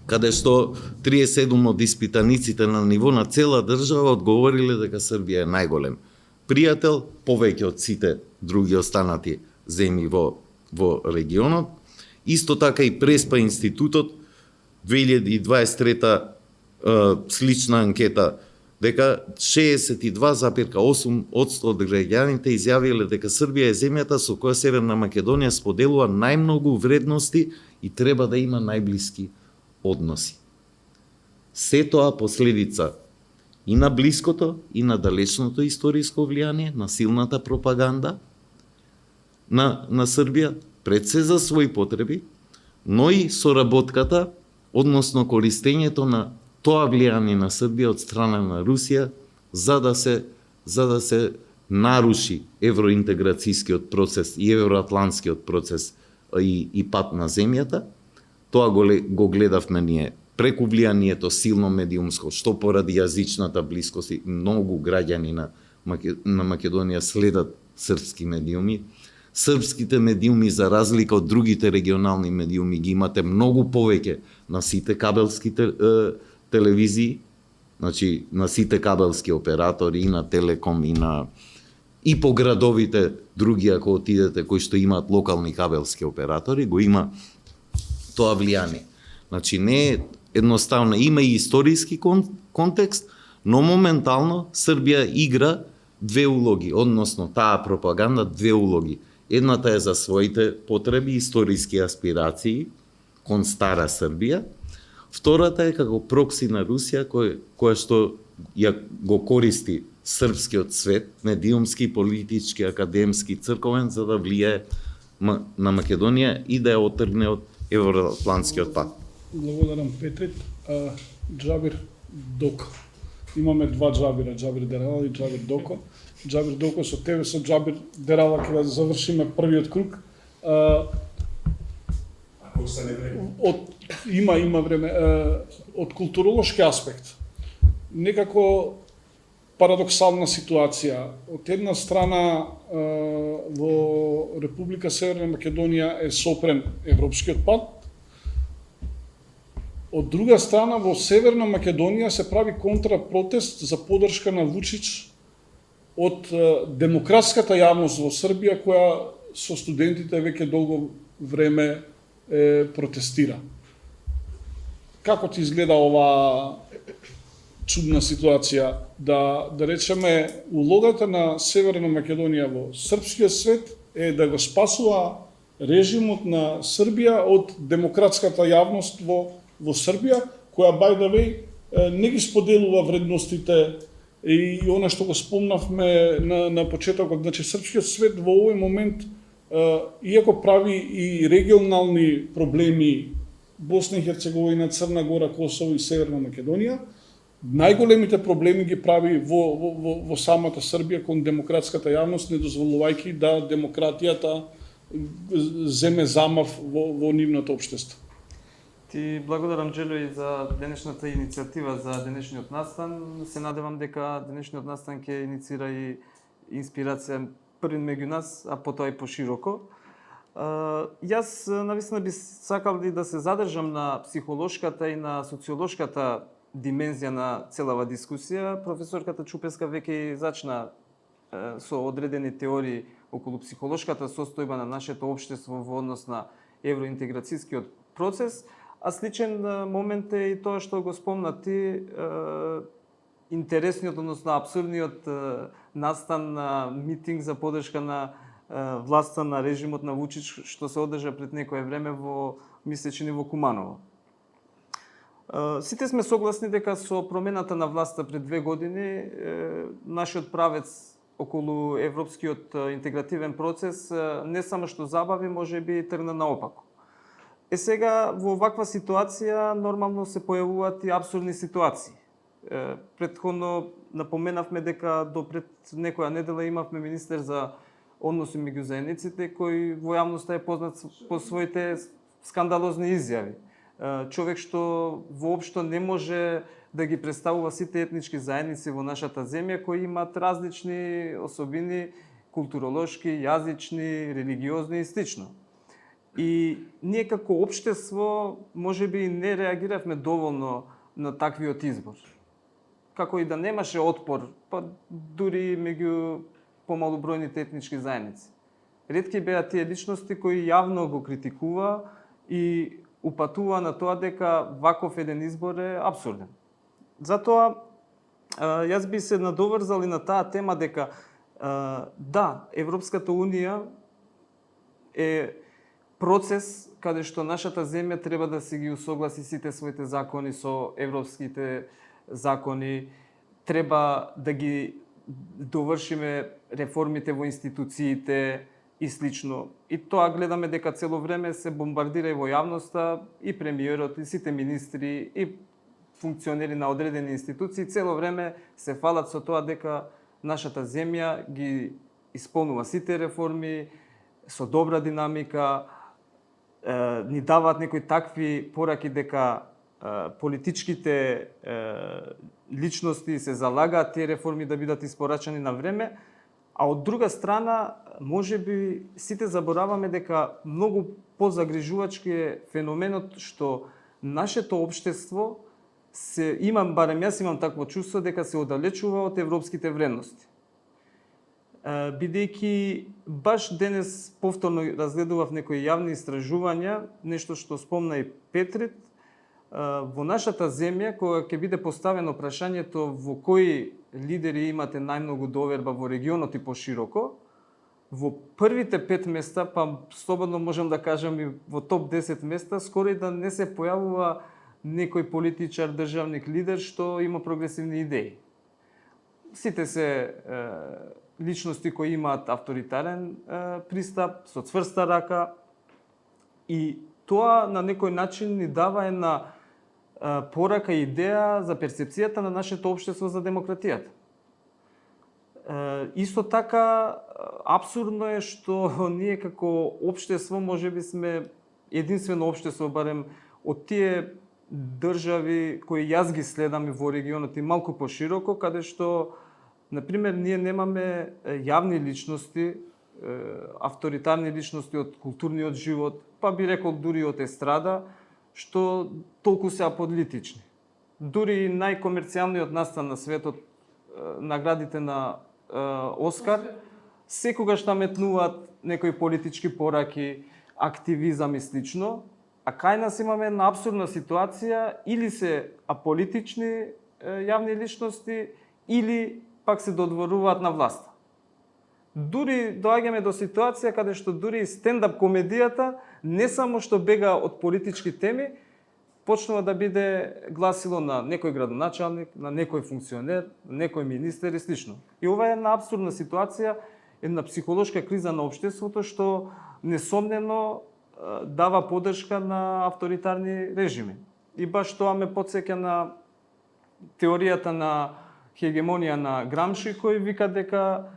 каде што 37 од испитаниците на ниво на цела држава одговориле дека Србија е најголем пријател, повеќе од сите други останати земји во регионот. Исто така и Преспа институтот 2023 слична анкета дека 62,8% од граѓаните изјавиле дека Србија е земјата со која Северна Македонија споделува најмногу вредности и треба да има најблиски односи. Се тоа последица и на блиското и на далечното историско влијание, на силната пропаганда на Србија, пред се за своји потреби, но и соработката, односно користењето на тоа влијание на Србија од страна на Русија за да се наруши евроинтеграцијскиот процес и евроатлантскиот процес и пат на земјата. Тоа го гледавме ние преку влијанието силно медиумско, што поради јазичната блискост и многу граѓани на Македонија следат српски медиуми. Српските медиуми, за разлика од другите регионални медиуми, ги имате многу повеќе на сите кабелски телевизии, значи на сите кабелски оператори, и на Телеком, и по градовите други, ако отидете, кои што имаат локални кабелски оператори, го има тоа влијание. Значи не е едноставно, има и историски контекст, но моментално Србија игра две улоги, односно таа пропаганда две улоги. Едната е за своите потреби, историски аспирации кон стара Србија, Втората е како прокси на Русија, која што ја го користи српскиот свет, медиумски, политички, академски, црковен, за да влијае на Македонија и да ја отргне од Евроатлантскиот пакт. Благодарам, Петрит. Джабир Доко. Имаме два Джабира, Джабир Дерала и Джабир Доко. Джабир Доко, со тебе, со Джабир Дерала, ќе да завршиме првиот круг. Ако остане време. Има време. Од културолошки аспект, некако парадоксална ситуација. Од една страна во Република Северна Македонија е сопрен европскиот пат. Од друга страна во Северна Македонија се прави контрапротест за поддршка на Вучич од демократската јавност во Србија, која со студентите веќе долго време протестира. Како ти изгледа оваа чудна ситуација, да речеме, улогата на Северна Македонија во српскиот свет е да го спасува режимот на Србија од демократската јавност во Србија, која by the way не ги споделува вредностите и она што го спомнавме на почетокот. Значи, српскиот свет во овој момент, иако прави и регионални проблеми Босна и Херцеговина, Црна Гора, Косово и Северна Македонија, најголемите проблеми ги прави во самата Србија кон демократската јавност, не дозволувајќи да демократијата земе замав во нивното општество. Ти благодарам, Джело, и за денешната иницијатива за денешниот настан. Се надевам дека денешниот настан ќе иницира и инспирација први меѓу нас, а потоа и пошироко. Јас навистина би сакал да се задржам на психолошката и на социолошката димензија на целава дискусија. Професорката Чупеска веќе зачна со одредени теории околу психолошката состојба на нашето општество во однос на евроинтеграцијскиот процес, а сличен момент е и тоа што го спомна ти, интересниот, односно абсурдниот настан на митинг за поддршка на власта на режимот на Вучич, што се одржа пред некое време во мислечини во Куманово. Сите сме согласни дека со промената на власта пред 2 години, нашиот правец околу европскиот интегративен процес не само што забави, може би и тргна наопако. Сега, во ваква ситуација, нормално се појавуваат и абсурдни ситуации. Претходно напоменавме дека до пред некоја недела имавме министер за односи меѓу заедниците, кој во јавноста е познат по своите скандалозни изјави. Човек што воопшто не може да ги представува сите етнички заедници во нашата земја, кои имаат различни особини, културолошки, јазични, религиозни и слично. И ние како општество можеби не реагиравме доволно на таквиот избор. Како и да немаше отпор, па дури меѓу помалобројните етнички заедници. Ретки беа тие личности кои јавно го критикува и упатува на тоа дека ваков еден избор е абсурден. Затоа, јас би се надоврзал и на таа тема дека да, Европската Унија е процес каде што нашата земја треба да си ги усогласи сите своите закони со европските закони, треба да ги довршиме реформите во институциите и слично. И тоа гледаме дека цело време се бомбардира и во јавноста, и премиерот, и сите министри, и функционери на одредени институции, цело време се фалат со тоа дека нашата земја ги исполнува сите реформи со добра динамика, ни даваат некои такви пораки дека политичките личности се залагаат тие реформи да бидат испорачани на време, а од друга страна, можеби сите забораваме дека многу позагрижувачки е феноменот што нашето општество барем јас имам такво чувство дека се оддалечува од европските вредности. Бидејќи баш денес повторно разгледував некои јавни истражувања, нешто што спомна и Петрит, во нашата земја, кога ќе биде поставено прашањето во кои лидери имате најмногу доверба во регионот и пошироко, во првите 5 места, па слободно можам да кажам и во топ 10 места, скоро и да не се појавува некој политичар, државник, лидер што има прогресивни идеи. Сите се личности кои имаат авторитарен пристап, со цврста рака, и тоа на некој начин ни дава една порака и идеја за перцепцијата на нашето општество за демократијата. Исто така, апсурдно е што ние како општество можеби сме единствено општество, барем од тие држави кои јас ги следам и во регионот и малку пошироко, каде што, например, ние немаме јавни личности, авторитарни личности од културниот живот, па би рекол дури од естрада, што толку се аполитични. Дури најкомерцијалниот настан на светот, наградите на Оскар, секогаш наметнуваат некои политички пораки, активизам и слично, а кај нас имаме една апсурдна ситуација, или се аполитични јавни личности, или пак се додворуваат на власта. Дури доаѓаме до ситуација каде што дури и стендап комедијата не само што бега од политички теми, почнува да биде гласило на некој градоначалник, на некој функционер, на некој министер и слично. И ова е една апсурдна ситуација, една психолошка криза на општеството што несомнено дава поддршка на авторитарни режими. И баш тоа ме потсеќа на теоријата на хегемонија на Грамши, кој вика дека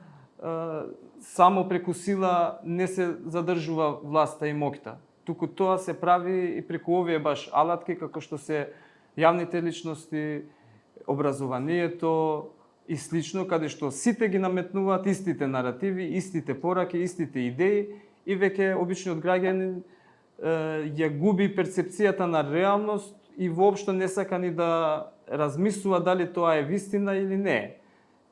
само преку сила не се задржува власта и моќта. Туку тоа се прави и преку овие баш алатки, како што се јавните личности, образованието и слично, каде што сите ги наметнуваат истите наративи, истите пораки, истите идеи, и веќе обичниот граѓанин ја губи перцепцијата на реалност и воопшто не сака ни да размислува дали тоа е вистина или не е.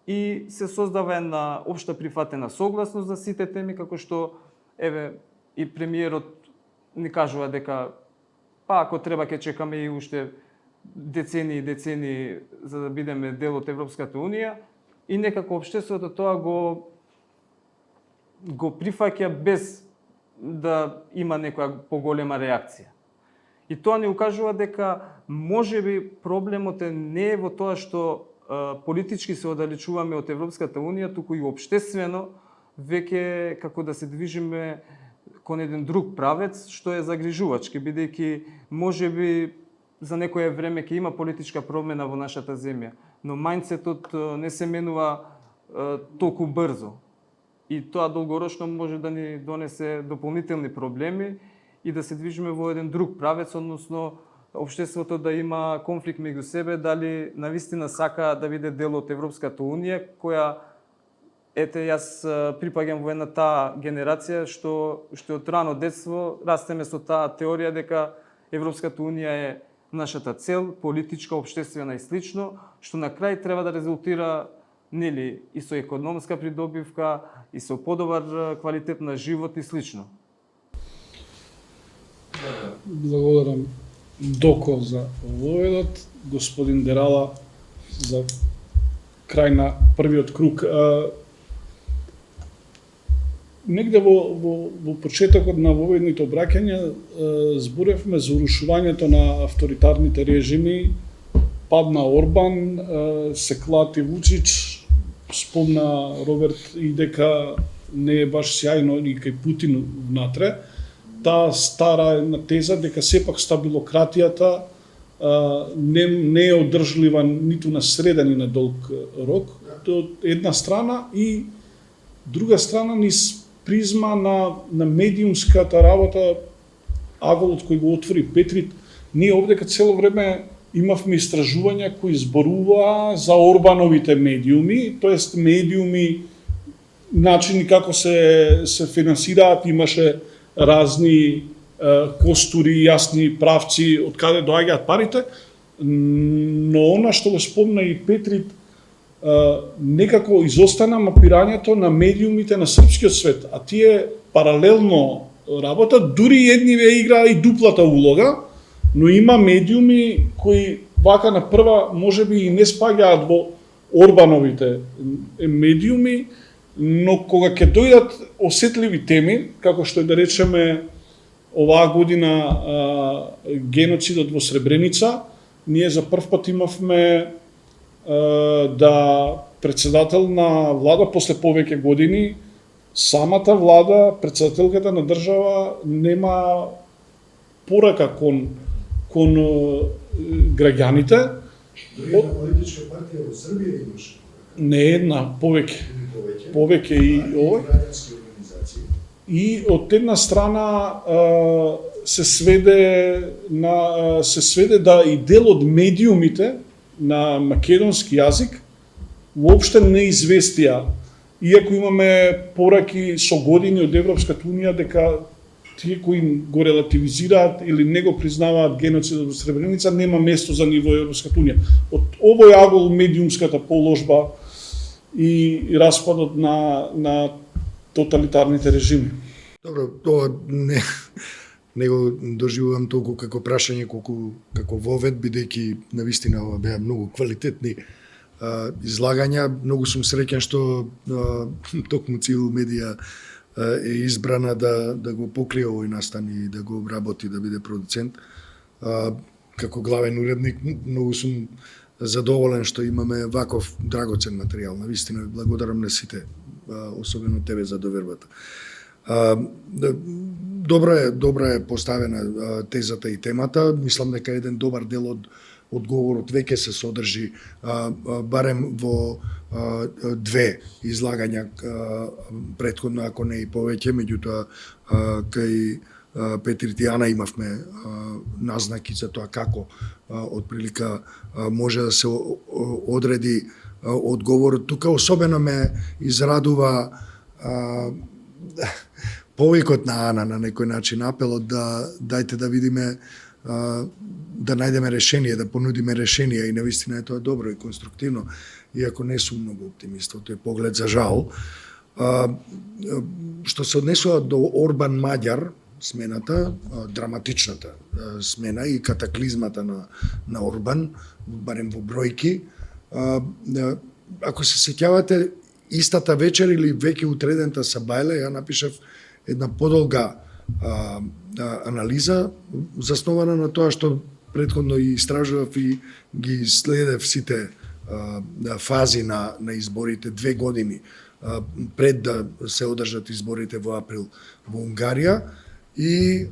И се создава една општа прифатена согласност за сите теми, како што еве и премиерот ни кажува дека па ако треба ќе чекаме и уште децении и децении за да бидеме дел од Европската унија, и некако општеството тоа го прифаќа без да има некоја поголема реакција. И тоа ни укажува дека можеби проблемот не е во тоа што политички се оддалечуваме од Европската унија, туку и општествено веќе како да се движиме кон еден друг правец, што е загрижувачки, бидејќи можеби за некое време ќе има политичка промена во нашата земја, но мајндсетот не се менува толку брзо. И тоа долгорочно може да ни донесе дополнителни проблеми и да се движиме во еден друг правец, односно општеството да има конфликт меѓу себе, дали навистина сака да биде дел од Европската унија, која, ете, јас припаѓам во една таа генерација што од рано детство растеме со таа теорија дека Европската унија е нашата цел, политичка, општествена и слично, што на крај треба да резултира нели и со економска придобивка, и со подобар квалитет на живот и слично. Благодарам Доко за овојдот, господин Дерала за крај на првиот круг. Негде во почетокот на воведните обраќања зборевме за урушувањето на авторитарните режими, падна Орбан, се клати Вучич, спомна Роберт и дека не е баш сјајно и кај Путин внатре. Таа стара една теза дека сепак стабилократијата не е одржлива ниту на среден и на долг рок, од една страна, и друга страна низ призма на медиумската работа, аголот кој го отвори Петрит. Ние овдека цело време имавме истражувања кои зборуваа за Орбановите медиуми, тоест медиуми, начини како се финансираат, имаше разни костури, јасни правци од каде доаѓаат парите, но она што го спомна и Петрит, некако изостана мапирањето на медиумите на српскиот свет, а тие паралелно работат, дури едниве играа и дуплата улога, но има медиуми кои вака на прва можеби и не спаѓаат во Орбановите медиуми, но кога ќе дојдат осетливи теми, како што е да речеме оваа година геноцидот во Сребреница, ние за прв пат имавме да председател на влада после повеќе години, самата влада, председателката на држава нема порака кон граѓаните. Една политичка партија во Србија имаше. Не една, повеќе. Повеќе и овој. Граѓански организации. И од една страна се сведе да и дел од медиумите на македонски јазик воопште не известија, иако имаме пораки со години од Европската унија дека тие кои го релативизираат или не го признаваат геноцидот во Сребреница нема место за нив во Европската унија. Од овој агол медиумската положба и распадот на тоталитарните режими. Добро, тоа не го доживувам толку како прашање колку како вовед, бидејќи навистина ова беа многу квалитетни излагања. Многу сум среќен што токму Цивил медија е избрана да го покрие овој настан и да го обработи, да биде продуцент. Како главен уредник многу сум задоволен што имаме ваков драгоцен материјал. Навистина ви благодарам на сите, особено тебе за довербата. Добра е поставена тезата и темата. Мислам дека еден добар дел од одговорот веќе се содржи барем во две излагања претходно, ако не и повеќе, меѓутоа кај Петри Тијана имавме назнаки за тоа како отприлика може да се одреди одговорот. Тука особено ме израдува повикот на Ана на некој начин, апелот да дајте да видиме, да најдеме решение, да понудиме решение, и навистина е тоа добро и конструктивно, иако не сум многу оптимист во тој поглед, за жал. Што се однесува до Орбан Маѓар, смената, драматичната смена и катаклизмата на Орбан, барем во бројки. Ако се сеќавате, истата вечер или веќе утредента са Бајле, ја напишав една подолга анализа, заснована на тоа што претходно и истражував и ги следев сите фази на изборите 2 години пред да се одржат изборите во април во Унгарија. И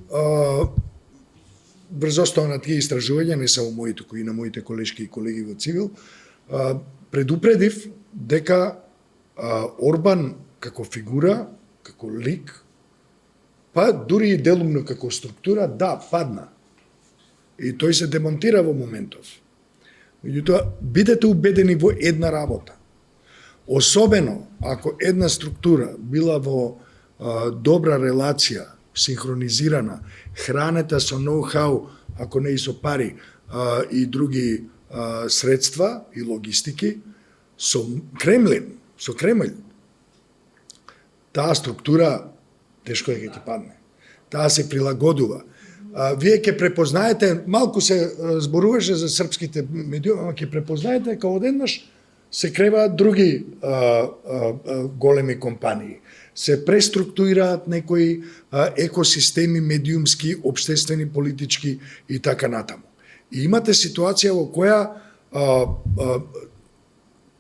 врз основа на тие истражувања, не само мои, туку и на моите колешки и колеги во Цивил, предупредив дека Орбан како фигура, како лик, па дури и делумно како структура, да, падна. И тој се демонтира во моментов. Меѓутоа, бидете убедени во една работа. Особено ако една структура била во добра релација, синхронизирана, хранета со ноу-хау, ако не и со пари и други средства и логистики, со Кремлин, со Кремљ, таа структура тешко е ќе ти падне. Таа се прилагодува. Вие ќе препознаете, малку се зборуваше за српските медиуми, ама ќе препознаете како одеднаш се креваат други големи компании. Се преструктурираат некои екосистеми медиумски, обштествени, политички и така натаму. И имате ситуација во која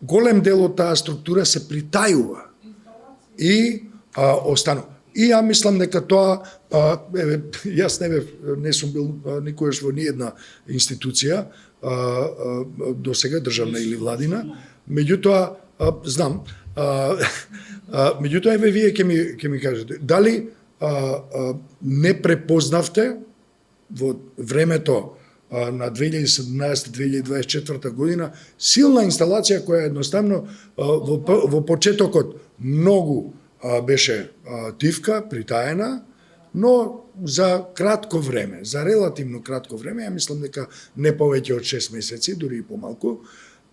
голем дел од таа структура се притајува и останува. И ја мислам дека тоа, јас не сум бил никогаш во ниедна институција до сега, државна или владина, меѓутоа, знам, меѓутоа, еве вие ќе ми кажете, дали не препознавте во времето на 2017-2024 година силна инсталација која едноставно во почетокот многу беше тивка, притаена, но за кратко време, за релативно кратко време, ја мислам дека не повеќе од 6 месеци, дури и помалку,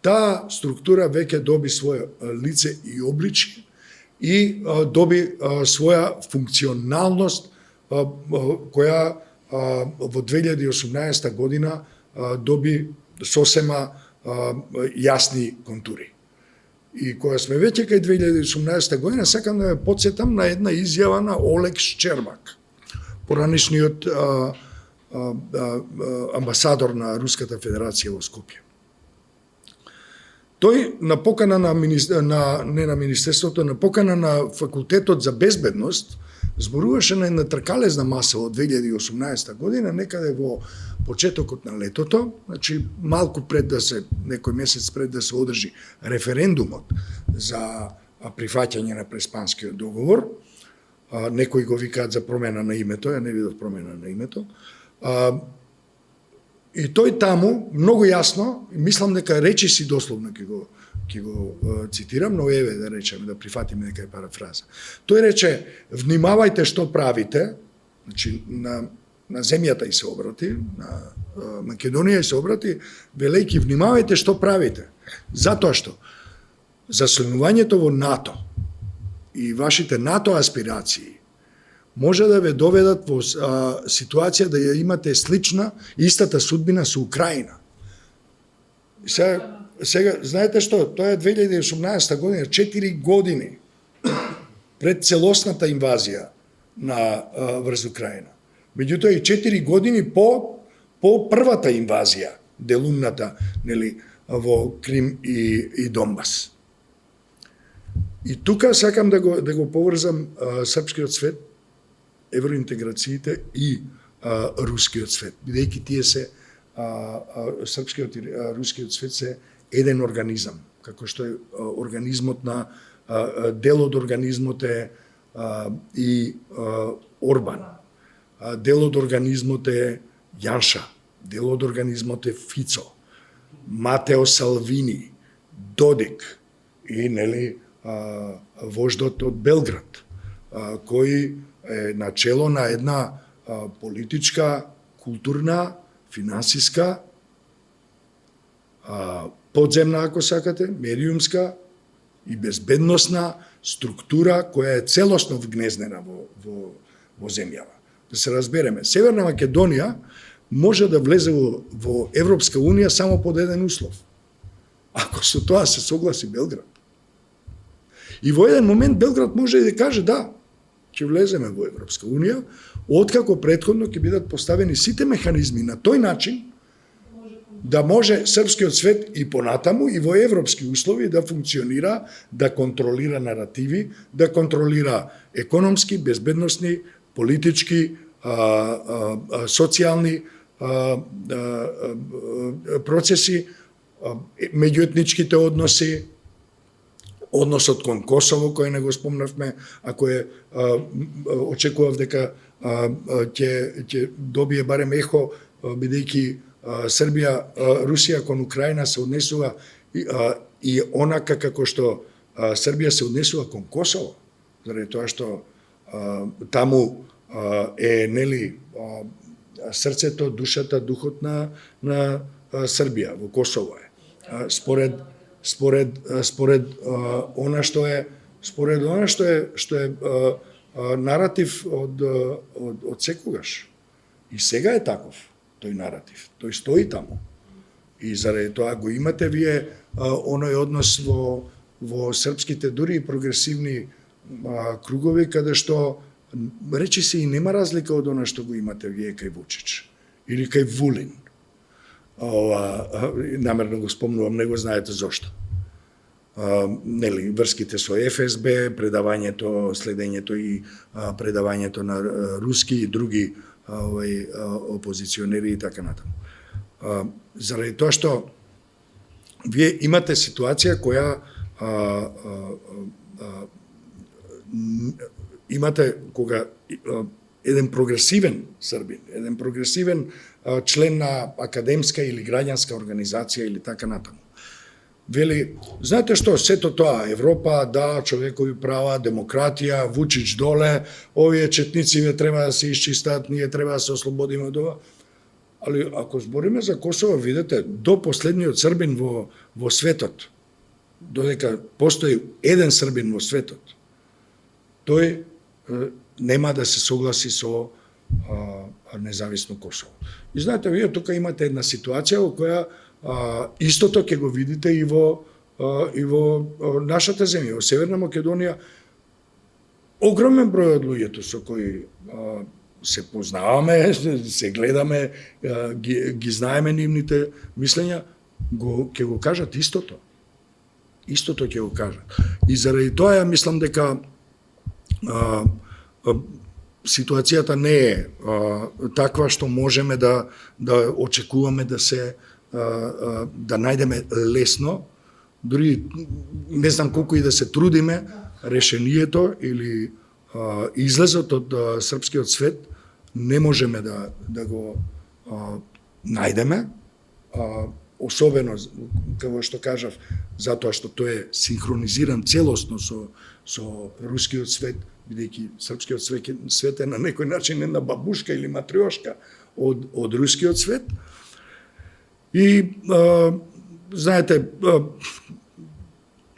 таа структура веќе доби свое лице и обличие и доби своја функционалност која во 2018 година доби сосема јасни контури. И кога сме веќе кај 2018 година, сакам да ме подсетам на една изјава на Олег Шчербак, поранешниот амбасадор на Руската Федерација во Скопје. Тој на покана не на Министерството, на покана на Факултетот за безбедност, зборуваше на една тркалезна маса од 2018 година, некаде во почетокот на летото, значи малку пред да се, некој месец пред да се одржи референдумот за прифаќање на Преспанскиот договор. Некои го викаат за промена на името, ја не видов промена на името. И тој таму многу јасно, мислам дека речиси дословно ќе го цитирам, но еве да речеме, да прифатиме нека е парафраза. Тој рече: внимавајте што правите, значи на земјата и се обрати, на Македонија и се обрати, велејќи внимавајте што правите. Затоа што засленувањето во НАТО и вашите НАТО аспирации може да ве доведат во ситуација да ја имате слична, истата судбина со Украина. Сега, знаете што, тоа е 2018 година, 4 години пред целосната инвазија врз Украина. Меѓутоа и 4 години по првата инвазија, делумната, нели, во Крим и Донбас. И тука сакам да го поврзам српскиот свет, евроинтеграциите и рускиот свет, бидејќи тие се српскиот и рускиот свет се еден организам, како што е организмот на дел од организмот е и Орбан, дел од организмот е Јанша, дел од организмот е Фицо, Матео Салвини, Додик и нели вождот од Белград, кој е начело на една политичка, културна, финансиска, подземна, ако сакате, медиумска и безбедносна структура која е целосно вгнездена во земјава. Да се разбереме, Северна Македонија може да влезе во Европска Унија само под еден услов. Ако со тоа се согласи Белград. И во еден момент Белград може и да каже да, ќе влеземе во Европска Унија, откако претходно ќе бидат поставени сите механизми на тој начин да може српскиот свет и понатаму и во европски услови да функционира, да контролира наративи, да контролира економски, безбедносни, политички, социјални процеси, меѓуетничките односи, односот кон Косово, кој не го спомнавме, а кој очекував дека ќе добие барем ехо, бидејќи Србија, Русија кон Украина се однесува и онака како што Србија се однесува кон Косово, заради тоа што таму е нели срцето, душата, духот на Србија во Косово е. Според она што е наратив од секогаш. И сега е таков тој наратив. Тој стои таму. И заради тоа го имате вие оној однос во српските дури и прогресивни кругови, каде што речи се и нема разлика од она што го имате вие кај Вучич или кај Вулин. Намерно го спомнувам, не го знаете зошто. Нели, врските со ФСБ, предавањето, следењето и предавањето на руски и други опозиционери и така натаму. Заради тоа што вие имате ситуација која имате кога еден прогресивен србин, еден прогресивен член на академска или граѓанска организација или така натаму. Вели, знаете што, сето тоа, Европа, да, човекови права, демократија, Вучич доле, овие четници треба да се исчистат, ние треба да се ослободиме од ова. Али ако збориме за Косово, видите, до последниот србин во светот, додека постои еден србин во светот, тој нема да се согласи со независно Косово. И знаете, вие тука имате една ситуација во која истото ќе го видите и во нашата земја, во Северна Македонија. Огромен број од луѓето со кои се познаваме, се гледаме, ги знаеме нивните мислења, ќе го кажат истото. Истото ќе го кажат. И заради тоа ја мислам дека ситуацијата не е таква што можеме да очекуваме да се да најдеме лесно, дури не знам колку и да се трудиме, решението или излезот од српскиот свет не можеме да го најдеме, особено, како што кажав, затоа што тој е синхронизиран целосно со рускиот свет, бидејќи српскиот свет е на некој начин една бабушка или матриошка од рускиот свет. И знаете,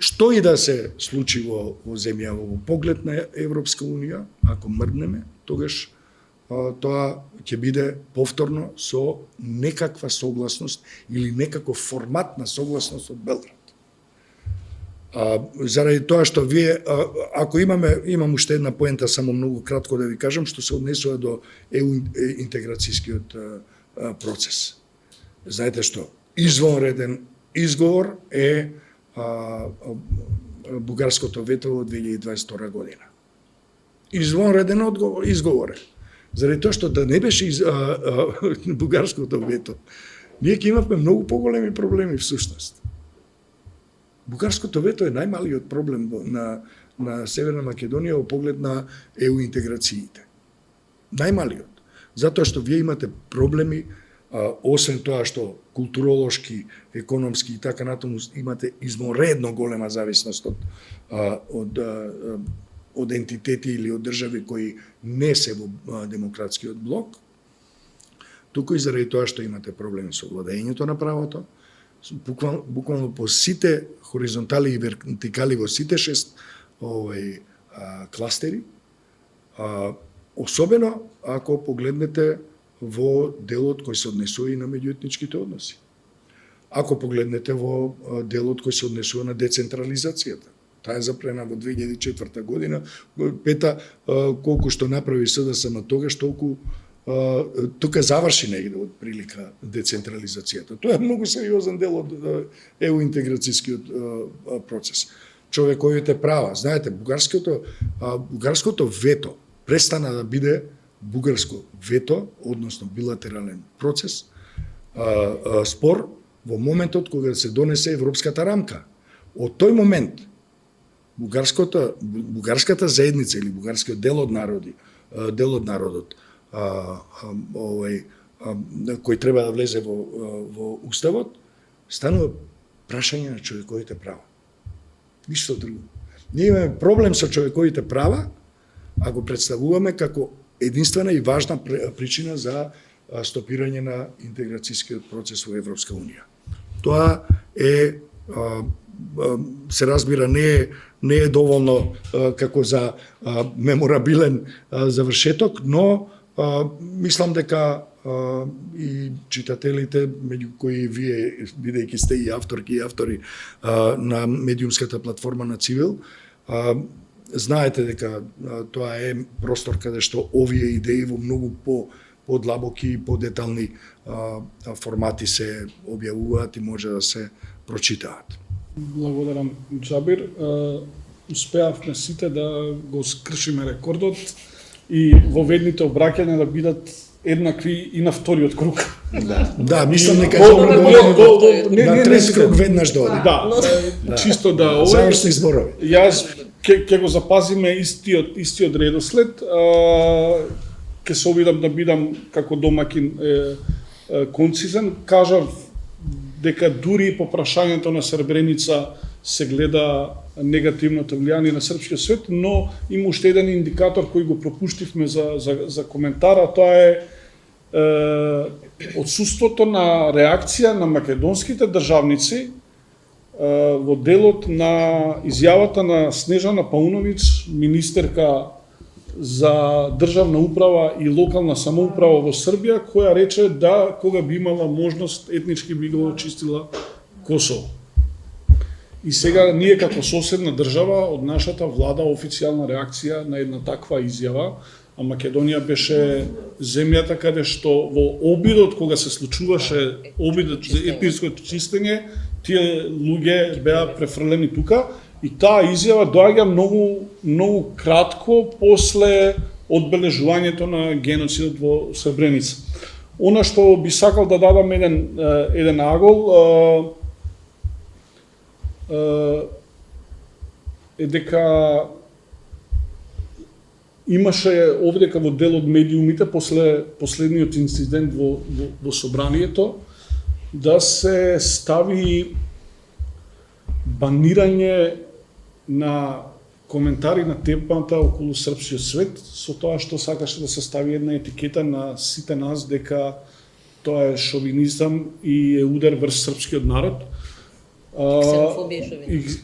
што и да се случи во земја во поглед на Европска Унија, ако мрднеме, тогаш тоа ќе биде повторно со некаква согласност или некаков формат на согласност од Белград. Заради тоа што вие, ако имам уште една поента, само многу кратко да ви кажам, што се однесува до интеграцијскиот процес. Знаете што? Извонреден изговор е бугарското вето во 2022 година. Извонреден изговор е. Заради тоа што да не беше бугарското вето, ние ќе имавме многу поголеми проблеми всушност. Бугарското вето е најмалиот проблем на Северна Македонија во поглед на ЕУ интеграциите. Најмалиот. Затоа што вие имате проблеми, освен тоа што културолошки, економски и така натаму имате изморедно голема зависност од ентитети или од држави кои не се во демократскиот блок, туку и заради тоа што имате проблеми со владењето на правото, буквално по сите хоризонтали и вертикали во сите 6 кластери, особено ако погледнете во делот кој се однесува и на меѓуетничките односи. Ако погледнете во делот кој се однесува на децентрализацијата, таа е запрена во 2004 година, пета колку што направи СДСМ тогаш, толку тука заврши негде од прилика децентрализацијата. Тоа е многу сериозен дел од ЕУ интеграцијскиот процес. Човековите права, знаете, бугарското вето престана да биде бугарско вето, односно билатерален процес, спор во моментот кога се донесе европската рамка. Од тој момент бугарската заедница или бугарскиот дел од народот, кој треба да влезе во уставот, станува прашање на човековите права. Ништо друго. Ние имаме проблем со човековите права, а го представуваме како единствена и важна причина за стопирање на интеграцијскиот процес во Европска Унија. Тоа е, се разбира, не е доволно како за меморабилен завршеток, но мислам дека и читателите, меѓу кои вие, бидејќи сте и авторки и автори на медиумската платформа на Цивил, знаете дека тоа е простор каде што овие идеи во многу подлабоки и подетални формати се објавуваат и може да се прочитаат. Благодарам, Џабир. Успеавме сите да го скршиме рекордот и во ведните обраќања да бидат еднакви и на вториот круг. Да, мислам дека на трети круг веднаш доади. Да, чисто да завршни зборови. Јас ќе го запазиме истиот редослед. Ќе се обидам да бидам како домакин концизен. Кажав дека дури по прашањето на Сребреница се гледа негативното влијание на српскиот свет, но има уште еден индикатор кој го пропуштивме за коментара, тоа е отсуството на реакција на македонските државници во делот на изјавата на Снежана Пауновиќ, министерка за државна управа и локална самоуправа во Србија, која рече да кога би имала можност етнички би го очистила Косово. И сега ние како соседна држава од нашата влада официјална реакција на една таква изјава а Македонија беше земјата каде што во обидот, кога се случуваше обидот за етничкото чистење, тие луѓе беа префрлени тука и таа изјава доаѓа многу кратко после одбележувањето на геноцидот во Сребреница. Она што би сакал да дадам еден агол е дека имаше овдека во дел од медиумите после последниот инцидент во собранието да се стави банирање на коментари на темата околу српскиот свет, со тоа што сакаше да се стави една етикета на сите нас дека тоа е шовинизам и е удар врз српскиот народ.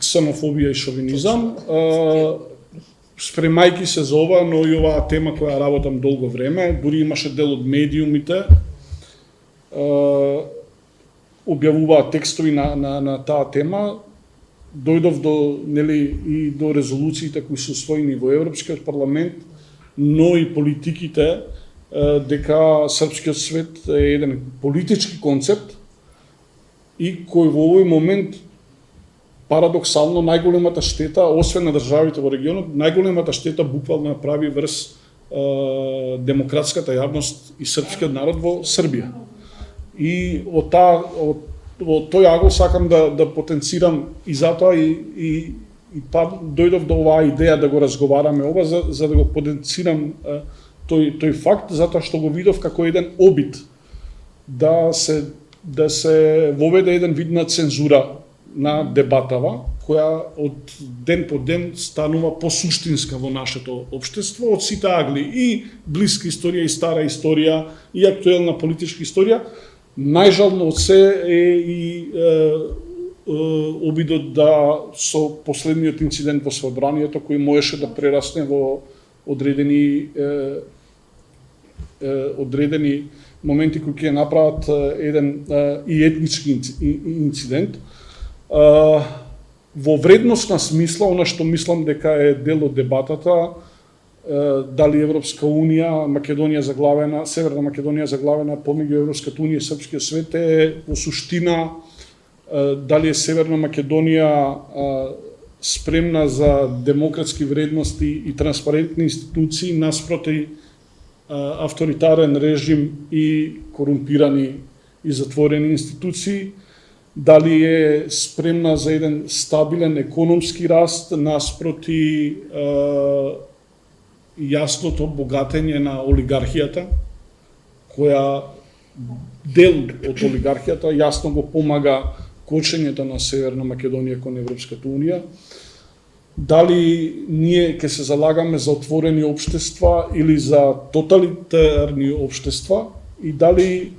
Ксенофобија и шовинизам. Спремајки се за ова, но и оваа тема која работам долго време, дури имаше дел од медиумите, објавуваат текстови на таа тема, дојдов до и до резолуциите кои се усвоени во Европскиот парламент, но и политиките дека српскиот свет е еден политички концепт и кој во овој момент парадоксално најголемата штета, освен на државите во регионот, најголемата штета буквално ја прави врз демократската јавност и српскиот народ во Србија. И од тој агол сакам да потенцирам и затоа и дојдов до оваа идеја да го разговараме ова за да го потенцирам тој факт, затоа што го видов како еден обид да се воведе еден вид на цензура на дебатава, која од ден по ден станува посуштинска во нашето општество, од сите агли, и блиска историја, и стара историја, и актуелна политичка историја. Најжално од се е и обидот да со последниот инцидент во собранието, кој можеше да прерасне во одредени моменти кои ќе направат еден и етнички инцидент. Во вредностна смисла, она што мислам дека е дел од дебатата, дали Европска Унија, Македонија заглавена, Северна Македонија заглавена помеѓу Европската Унија и Српскиот свет е во суштина дали е Северна Македонија спремна за демократски вредности и транспарентни институции наспроти авторитарен режим и корумпирани и затворени институции, дали е спремна за еден стабилен економски раст наспроти јасното богатење на олигархијата, која дел од олигархијата јасно го помага кочењето на Северна Македонија кон Европската Унија. Дали ние ќе се залагаме за отворени општества или за тоталитарни општества и дали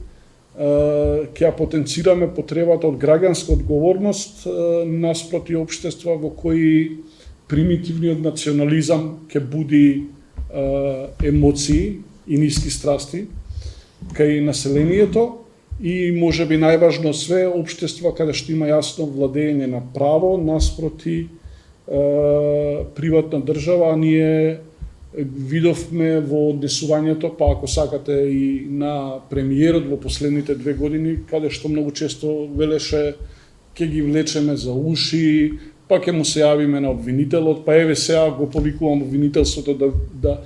ќе ја потенцираме потребата од граѓанска одговорност наспроти општества во кои примитивниот национализам ќе буди емоции и ниски страсти кај населението и можеби најважно све општества каде што има јасно владење на право наспроти приватна држава. Ние видовме во однесувањето, па ако сакате и на премиерот во последните 2 години, каде што многу често велеше ќе ги влечеме за уши, па ќе му се јавиме на обвинителот, па еве сега го повикувам обвинителството да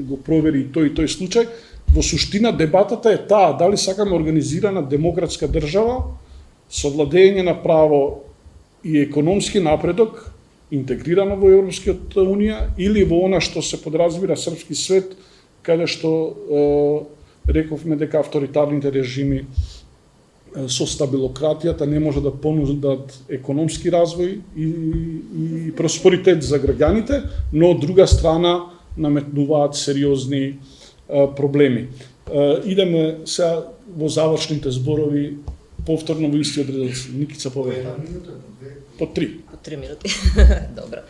го провери тој и тој случај. Во суштина дебатата е таа, дали сакаме организирана демократска држава со владење на право и економски напредок, интегрирано во Европската Унија, или во она што се подразбира српски свет, каде што рековме дека авторитарните режими со стабилократијата не може да понудат економски развој и просперитет за граѓаните, но од друга страна наметнуваат сериозни проблеми. Идеме сега во завршните зборови, повторно во истиот редослед. Никица повеќе. По 3. По 3 минути. Добро.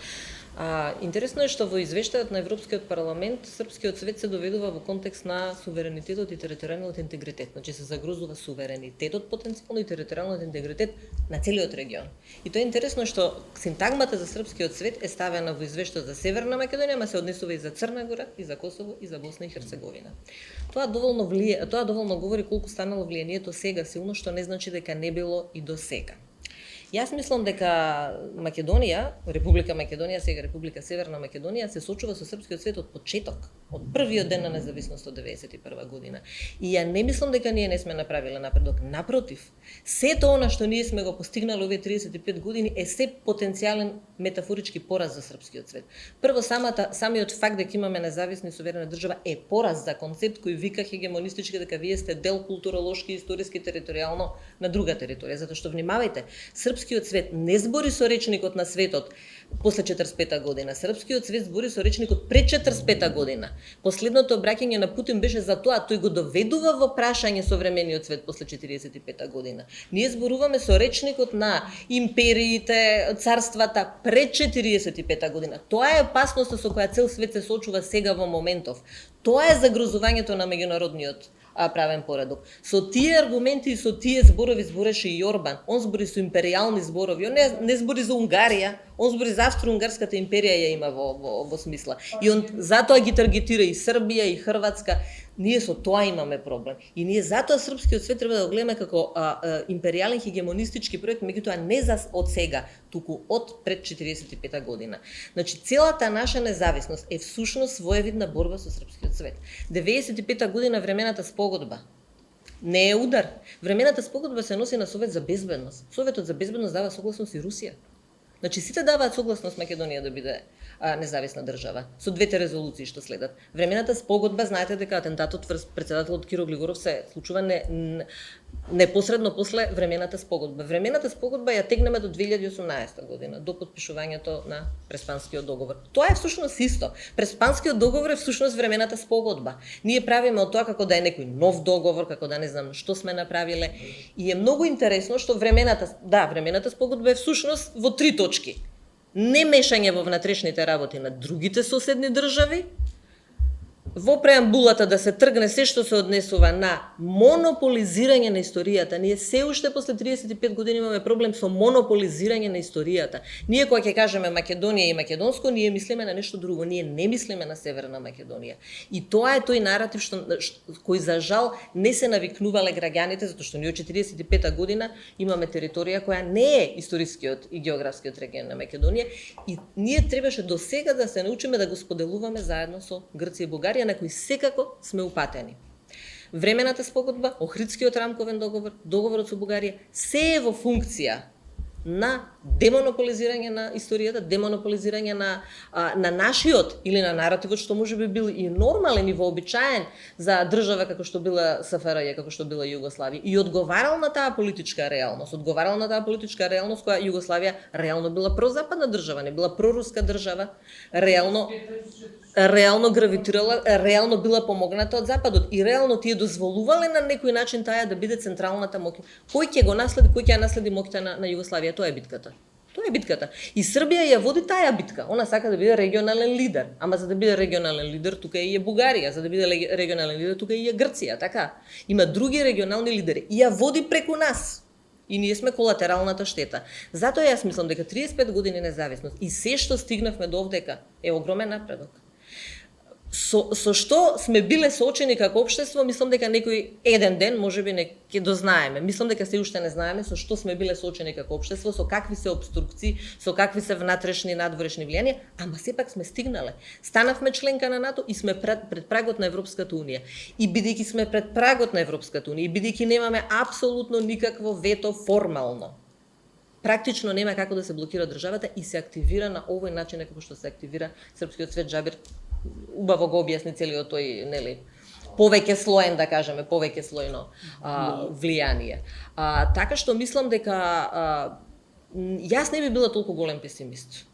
Интересно е што во извештајот на Европскиот парламент српскиот цвет се доведува во контекст на суверенитетот и територијалниот интегритет. Значи се загрозува суверенитетот потенцијално и територијалниот интегритет на целиот регион. И тоа е интересно што синтагмата за српскиот цвет е ставена во извештајот за Северна Македонија, ама се однесува и за Црна Гора, и за Косово, и за Босна и Херцеговина. Тоа доволно говори колку станало влијанието сега силно, што не значи дека не било и до сега. Јас мислам дека Македонија, Република Македонија, сега Република Северна Македонија, се сочува со српскиот свет од почеток, од првиот ден на независност од 91 година. И ја не мислам дека ние не сме направиле напредок. Напротив, сето она што ние сме го постигнале овие 35 години е се потенцијален метафорички пораз за српскиот свет. Прво, самиот факт дека имаме независна и суверена држава е пораз за концепт кој вика хегемонистички дека вие сте дел културолошки, историски, територијално на друга територија. Затоа што внимавајте, српскиот свет не збори со речникот на светот после 45 година. Српскиот свет збори со речникот пред 45 година. Последното обраќање на Путин беше за тоа, тој го доведува во прашање современиот свет после 45 година. Ние зборуваме со речникот на империите, царствата пред 45 година. Тоа е опасноста со која цел свет се сочува сега во моментов. Тоа е загрозувањето на меѓународниот правен поредок. Со тие аргументи и со тие зборови збореше и Орбан. Он збори со империјални зборови. Он не збори за Унгарија, он збори за Австро-Унгарската империја ја има во смисла. И он затоа ги таргетира и Србија и Хрватска. Ние со тоа имаме проблем. И ние затоа српскиот свет треба да го гледаме како империјален хегемонистички проект, меѓутоа не од сега, туку од пред 45 година. Значи целата наша независност е всушност своевидна борба со српскиот свет. 95 година времената спогодба не е удар. Времената спогодба се носи на Совет за безбедност. Советот за безбедност дава согласност и Русија. Значи сите даваат согласност Македонија да биде независна држава со двете резолуции што следат. Времената спогодба, знаете дека атентатот врз председателот Киро Глигоров се случува непосредно после времената спогодба. Времената спогодба ја тегнеме до 2018 година, до подпишувањето на Преспанскиот договор. Тоа е всушност исто. Преспанскиот договор е всушност времената спогодба. Ние правиме од тоа како да е некој нов договор, како да не знам што сме направиле. И е многу интересно што времената спогодба е всушност во 3 точки. Не мешање во внатрешните работи на другите соседни држави, во преамбулата да се тргне се што се однесува на монополизирање на историјата. Ние се уште после 35 години имаме проблем со монополизирање на историјата. Ние кога ќе кажеме Македонија и македонско, ние мислиме на нешто друго, ние не мислиме на Северна Македонија. И тоа е тој наратив кој за жал не се навикнувале граѓаните, затоа што ние од 45 година имаме територија која не е историскиот и географскиот регион на Македонија и ние требаше до сега да се научиме да го споделуваме заедно со Грција и Бугарија, на кои секако сме упатени. Времената спогодба, Охридскиот рамковен договор, договорот со Бугарија, се е во функција на демонополизирање на историјата, демонополизирање на нашиот или на наративот што може би бил и нормален и вообичаен за држава како што била СФРЈ, како што била Југославија и одговарал на таа политичка реалност, која Југославија реално била прозападна држава, не била проруска држава, реално гравитирала, реално била помогната од Западот и реално тие дозволувале на некој начин таа да биде централната моќ. Кој ќе го наследи, кој ќе ја наследи моќта на Југославија? Тоа е битката. И Србија ја води таа битка. Она сака да биде регионален лидер. Ама за да биде регионален лидер, тука и е Бугарија, за да биде регионален лидер, тука и е Грција, така. Има други регионални лидери и ја води преку нас. И ние сме колатералната штета. Затоа јас мислам дека 35 години независност и се што стигнавме до овдека е огромен напредок. Со што сме биле соочени како општество, мислам дека некој еден ден можеби ќе дознаеме. Мислам дека се уште не знаеме со што сме биле соочени како општество, со какви се обструкции, со какви се внатрешни и надворешни влијанија, ама сепак сме стигнале. Станавме членка на НАТО и сме пред прагот на Европската унија. И бидејќи сме пред прагот на Европската унија, и бидејќи немаме апсолутно никакво вето формално, практично нема како да се блокира државата и се активира на овој начин како што се активира српскиот свет. Джабир убаво го објасни целиот тој, нели, повеќе слоен, да кажеме, повеќе слојно влијание. Така што мислам дека јас не би била толку голем песимист.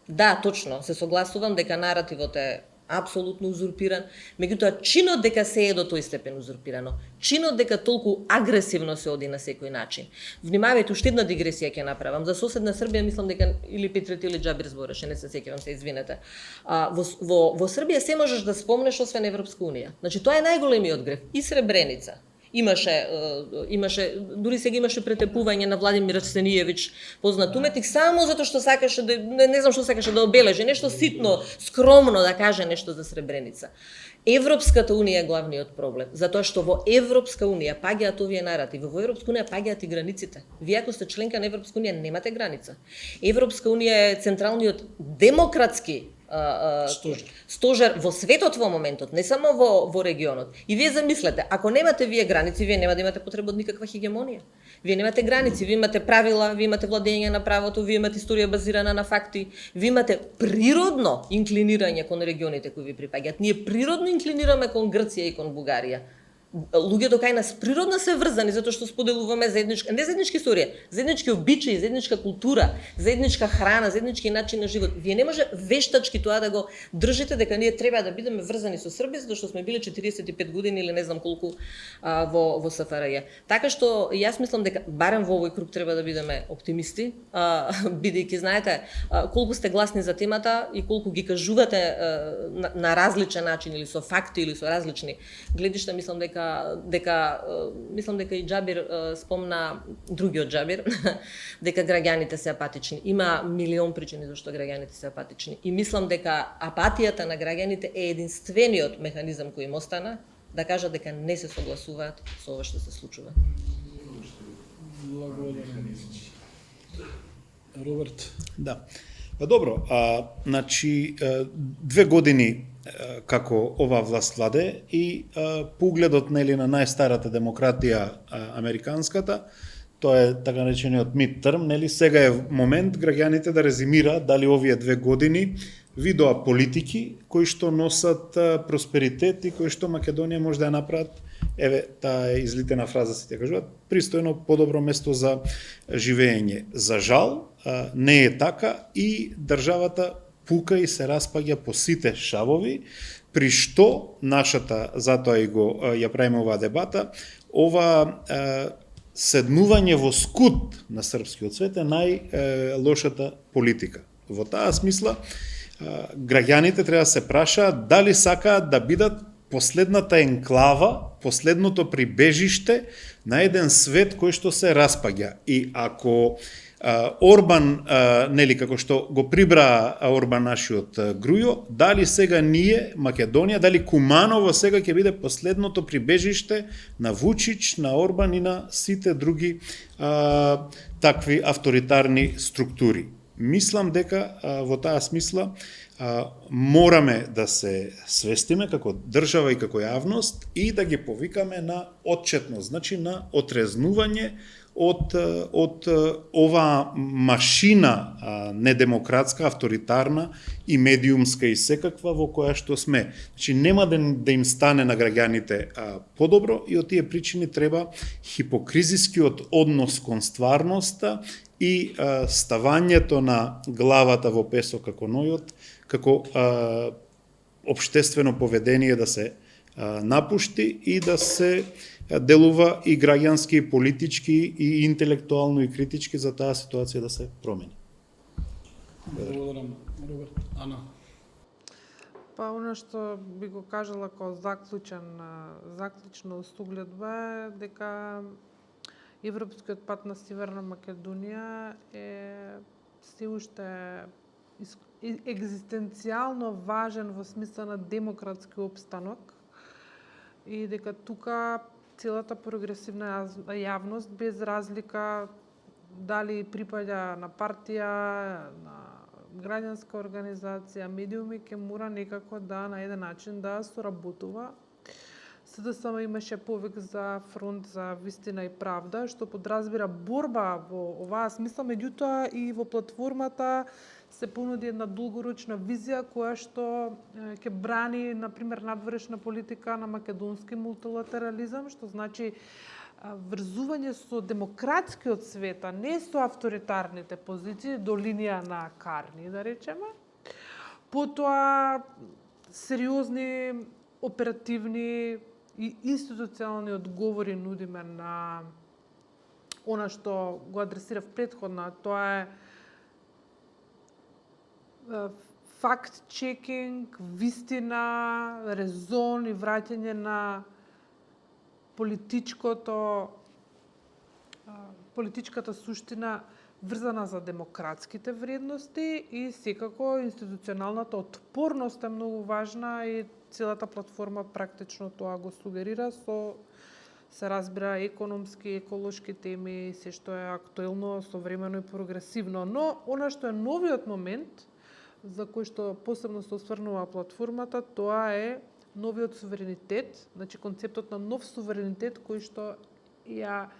Да, точно, се согласувам дека наративот е апсолутно узурпиран, меѓутоа чинот дека се е до тој степен узурпирано, чинот дека толку агресивно се оди на секој начин. Внимавајте, уште една дигресија ќе направам. За соседна Србија мислам дека или Петрет или Џабир збореше, не се сеќавам се, извинете. Во Србија се можеш да спомнеш освен Европска унија. Значи тоа е најголемиот греф. И Сребреница. Имаше дури сега имаше претепување на Владимир Арсенијевиќ, познат уметник, само затоа што сакаше да не знам што сакаше да обележи, нешто ситно, скромно да каже нешто за Сребреница. Европската унија е главниот проблем, затоа што во Европска унија паѓаат овие наративи, во Европска унија паѓаат и границите. Вие ако сте членка на Европска унија немате граница. Европска унија е централниот демократски стожер во светот во моментот, не само во регионот. И вие замислете, ако немате вие граници, вие нема да имате потреба од никаква хегемонија. Вие немате граници, вие имате правила, вие имате владење на правото, вие имате историја базирана на факти, вие имате природно инклинирање кон регионите кои ви припаѓаат. Ние природно инклинираме кон Грција и кон Бугарија. Луѓето кај нас природно се врзани затоа што споделуваме заедничка, не заедничка историја, заеднички обичаи, заедничка култура, заедничка храна, заеднички начин на живот. Вие не може вештачки тоа да го држите дека ние треба да бидеме врзани со Србија затоа што сме биле 45 години или не знам колку во СФРЈ. Така што јас мислам дека барем во овој круг треба да бидеме оптимисти, бидејќи знаете колку сте гласни за темата и колку ги кажувате на различен начин или со факти или со различни гледишта, мислам дека и Џабир спомна, другиот Џабир, дека граѓаните се апатични. Има милион причини зашто граѓаните се апатични. И мислам дека апатијата на граѓаните е единствениот механизам кој им остана да кажат дека не се согласуваат со ова што се случува. Благодарам. Роберт. Да. Па добро, значи 2 години како ова власт владе и погледот нели на најстарата демократија американската, тоа е така наречениот midterm, нели сега е момент граѓаните да резимираат дали овие 2 години видоа политики кои што носат просперитет и кои што Македонија може да ја направат, еве таа е излитена фраза се кажуваат, пристојно подобро место за живење. За жал не е така и државата пука и се распаѓа по сите шавови, при што нашата, затоа и ја правиме оваа дебата, ова седнување во скут на српскиот свет е најлошата политика. Во таа смисла, граѓаните треба да се прашаат дали сакаат да бидат последната енклава, последното прибежиште на еден свет кој што се распаѓа. И ако Орбан, нели како што го прибра Орбан нашиот Грујо, дали сега ние, Македонија, дали Куманово сега ќе биде последното прибежиште на Вучич, на Орбан и на сите други такви авторитарни структури. Мислам дека во таа смисла мораме да се свестиме како држава и како јавност и да ги повикаме на отчетност, значи на отрезнување од оваа машина недемократска, авторитарна и медиумска и секаква во која што сме. Значи нема да им стане на граѓаните подобро и од тие причини треба хипокризискиот однос кон стварноста и ставањето на главата во песок како нојот, како општествено поведение да се напушти и да се делува и граѓански, и политички, и интелектуално, и критички за таа ситуација да се промени. Благодарам, Роберт. Ана. Па оно што би го кажала како заклучна угледба е дека европскиот пат на Северна Македонија е се уште екзистенцијално важен во смисла на демократски опстанок и дека тука целата прогресивна јавност без разлика дали припаѓа на партија, на граѓанска организација, медиуми, ќе мора некако да на еден начин да соработува. СДСМ имаше повик за фронт за вистина и правда, што подразбира борба во оваа смисла, меѓутоа и во платформата се понуди една долгорочна визија која што ќе брани, например, надворешна политика на македонски мултилатерализам, што значи врзување со демократскиот свет, а не со авторитарните позиции до линија на Карни, да речеме. Потоа сериозни, оперативни и институционални одговори нудиме на она што го адресирав претходно, тоа е факт-чекинг, вистина, резон и враќање на политичката суштина врзана за демократските вредности и секако институционалната отпорност е многу важна и целата платформа практично тоа го сугерира со се разбира економски, еколошки теми, се што е актуелно, современо и прогресивно. Но она што е новиот момент за кој што посебно се осврнува платформата, тоа е новиот суверенитет, значи концептот на нов суверенитет кој што ја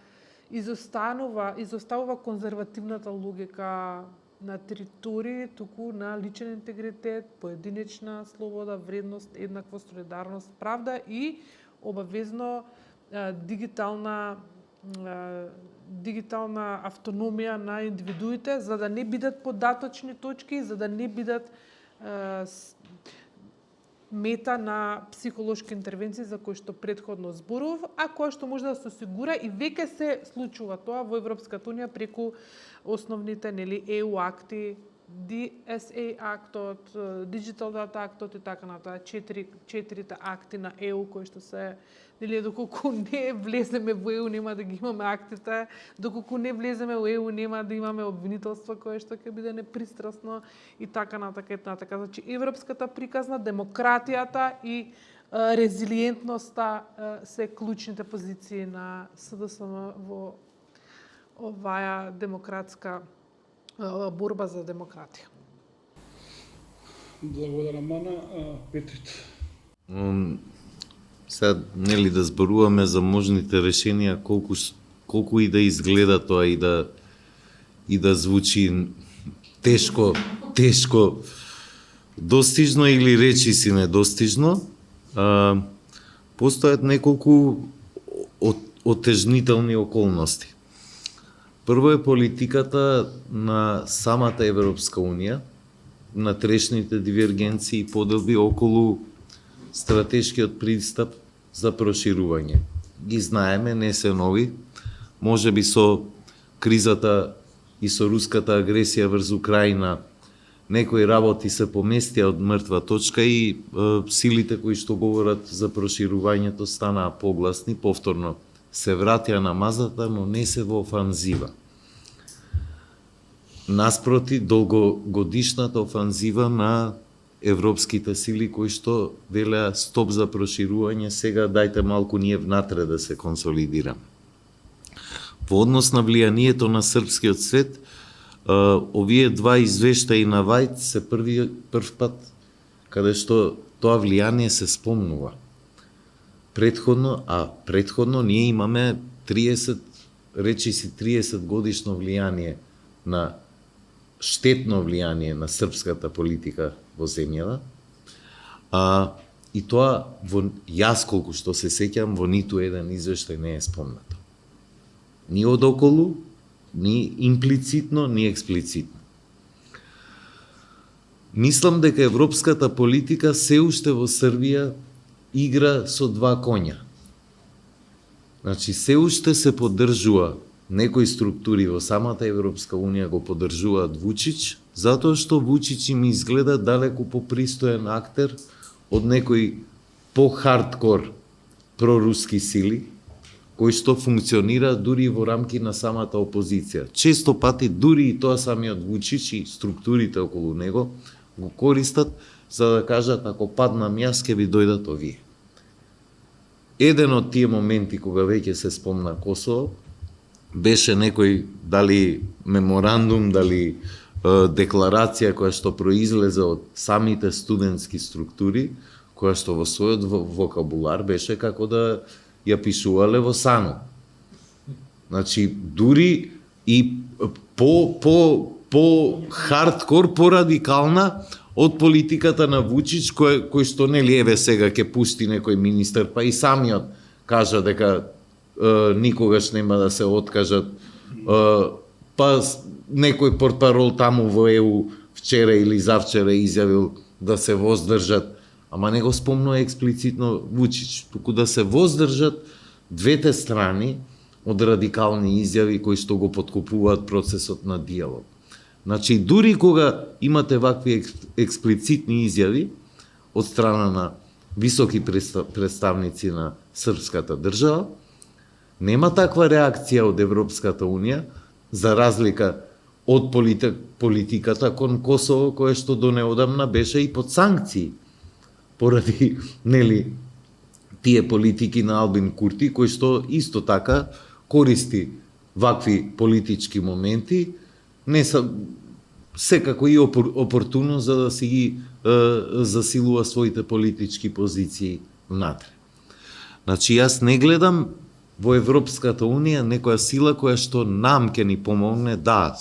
изоставува конзервативната логика на територии, туку на личен интегритет, поединечна слобода, вредност, еднаквост, солидарност, правда и обавезно дигитална автономија на индивидуите, за да не бидат податочни точки, за да не бидат мета на психолошки интервенции за кои што претходно зборував, а кој што може да се осигура и веќе се случува тоа во Европската унија преку основните EU акти, DSA актот, Digital Data актот и така натаму, четирите акти на EU кои што се доколку не влеземе во EU нема да ги имаме актите, доколку не влеземе во EU нема да имаме обвинителство кое што ќе биде непристрасно и така натака. Значи европската приказна, демократијата и резилиентноста се клучните позиции на СДСМ во оваа демократска борба за демократија. Благодарам, Мана. Петрит. Сега, нели да зборуваме за можните решенија, колку и да изгледа тоа и да звучи тешко достижно или речиси недостижно, постојат неколку отежнителни околности. Прво е политиката на самата Европска унија, на трешните дивергенции и поделби околу стратешкиот пристап за проширување. Ги знаеме, не се нови. Можеби со кризата и со руската агресија врз Украина некои работи се поместија од мртва точка и силите кои што говорат за проширувањето станаа погласни, повторно се вратија на мазата, но не се во офанзива. Наспроти, долгогодишната офанзива на европските сили кои што велеа стоп за проширување, сега дајте малку ние внатре да се консолидираме. Во однос на влијанието на српскиот свет, овие два извештаи на Вајд се прв пат каде што тоа влијание се спомнува. Предходно ние имаме 30 годишно влијание на штетно влијание на српската политика во земјава. И тоа, јас колку што се сеќам, во ниту еден извештај не е спомнато. Ни одоколу, ни имплицитно, ни експлицитно. Мислам дека европската политика се уште во Србија игра со два коња. Значи, се уште се поддржува некои структури во самата Европска унија го поддржуваат Вучич, затоа што Вучич им изгледа далеку попристоен актер од некои по-хардкор проруски сили, кои што функционираат дури во рамки на самата опозиција. Често пати дури и тоа самиот Вучич и структурите околу него го користат за да кажат ако паднам јас ќе ви дојдат овие. Еден од тие моменти кога веќе се спомна Косово беше некој дали меморандум, дали декларација која што произлезе од самите студентски структури, која што во својот вокабулар беше како да ја пишувале во сано. Значи, дури и по хардкор, по-радикална од политиката на Вучич, кој што нели еве сега ќе пусти некој министер, па и самиот кажа дека никогаш нема да се откажат, па некој портпарол таму во ЕУ вчера или завчера изјавил да се воздржат ама не го спомнува експлицитно Вучич, туку да се воздржат двете страни од радикални изјави кои што го подкопуваат процесот на диалог. Значи, дури кога имате вакви експлицитни изјави од страна на високи представници на српската држава, нема таква реакција од Европската Унија, за разлика од политиката кон Косово, која што до неодамна беше и под санкции, поради, тие политики на Албин Курти, кој што исто така користи вакви политички моменти, не са секако и опортуно за да си ги засилува своите политички позиции внатре. Значи, јас не гледам во Европската Унија некоја сила која што нам ќе ни помогне, да,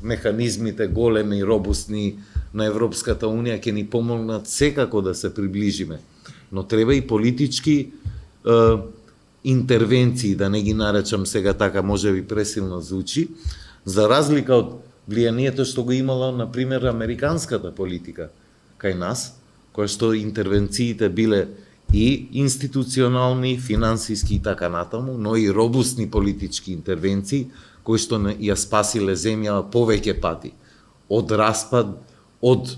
механизмите големи и робусни на Европската Унија ќе ни помогнат секако да се приближиме, но треба и политички интервенции, да не ги наречам сега така, можеби пресилно звучи, за разлика од влијанието што го имала, например, американската политика кај нас, која што интервенциите биле и институционални, финансиски и така натаму, но и робусни политички интервенции, кои што ја спасиле земјава повеќе пати. Од распад, од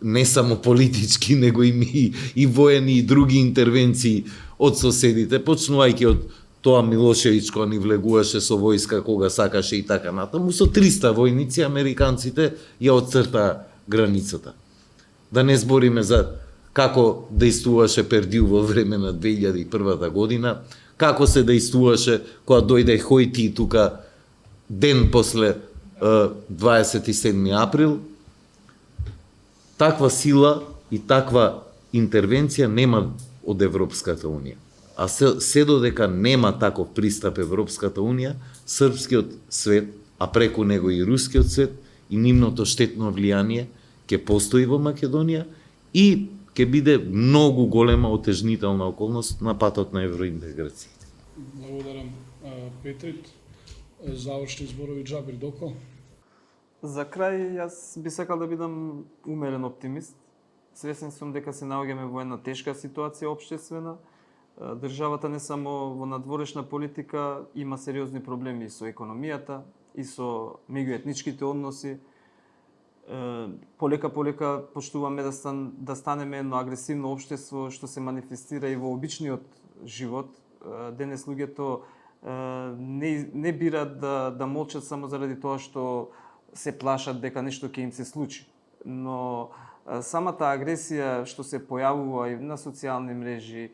не само политички, него и воени и други интервенции од соседите, почнувајќи од тоа Милошевиќ кога ни влегуваше со војска кога сакаше и така натаму, со 300 војници американците ја отцртаа границата. Да не збориме за како дејствуваше Пердју во време на 2001 година, како се дејствуваше кога дојде Хојти тука ден после 27 април. Таква сила и таква интервенција нема од Европската Унија. А се додека нема таков пристап Европската Унија, српскиот свет, а преку него и рускиот свет, и нивното штетно влијание ќе постои во Македонија и ќе биде многу голема отежнителна околност на патот на евроинтеграција. Благодарам, Петрит. Завршни зборови Џабир Доко. За крај, јас би сакал да бидам умерен оптимист. Свесен сум дека се наоѓаме во една тешка ситуација општествена. Државата не само во надворешна политика има сериозни проблеми и со економијата, и со меѓуетничките односи. Полека почнуваме да станеме едно агресивно општество што се манифестира и во обичниот живот. Денес луѓето не бират да молчат само заради тоа што се плашат дека нешто ќе им се случи. Но самата агресија што се појавува и на социјални мрежи,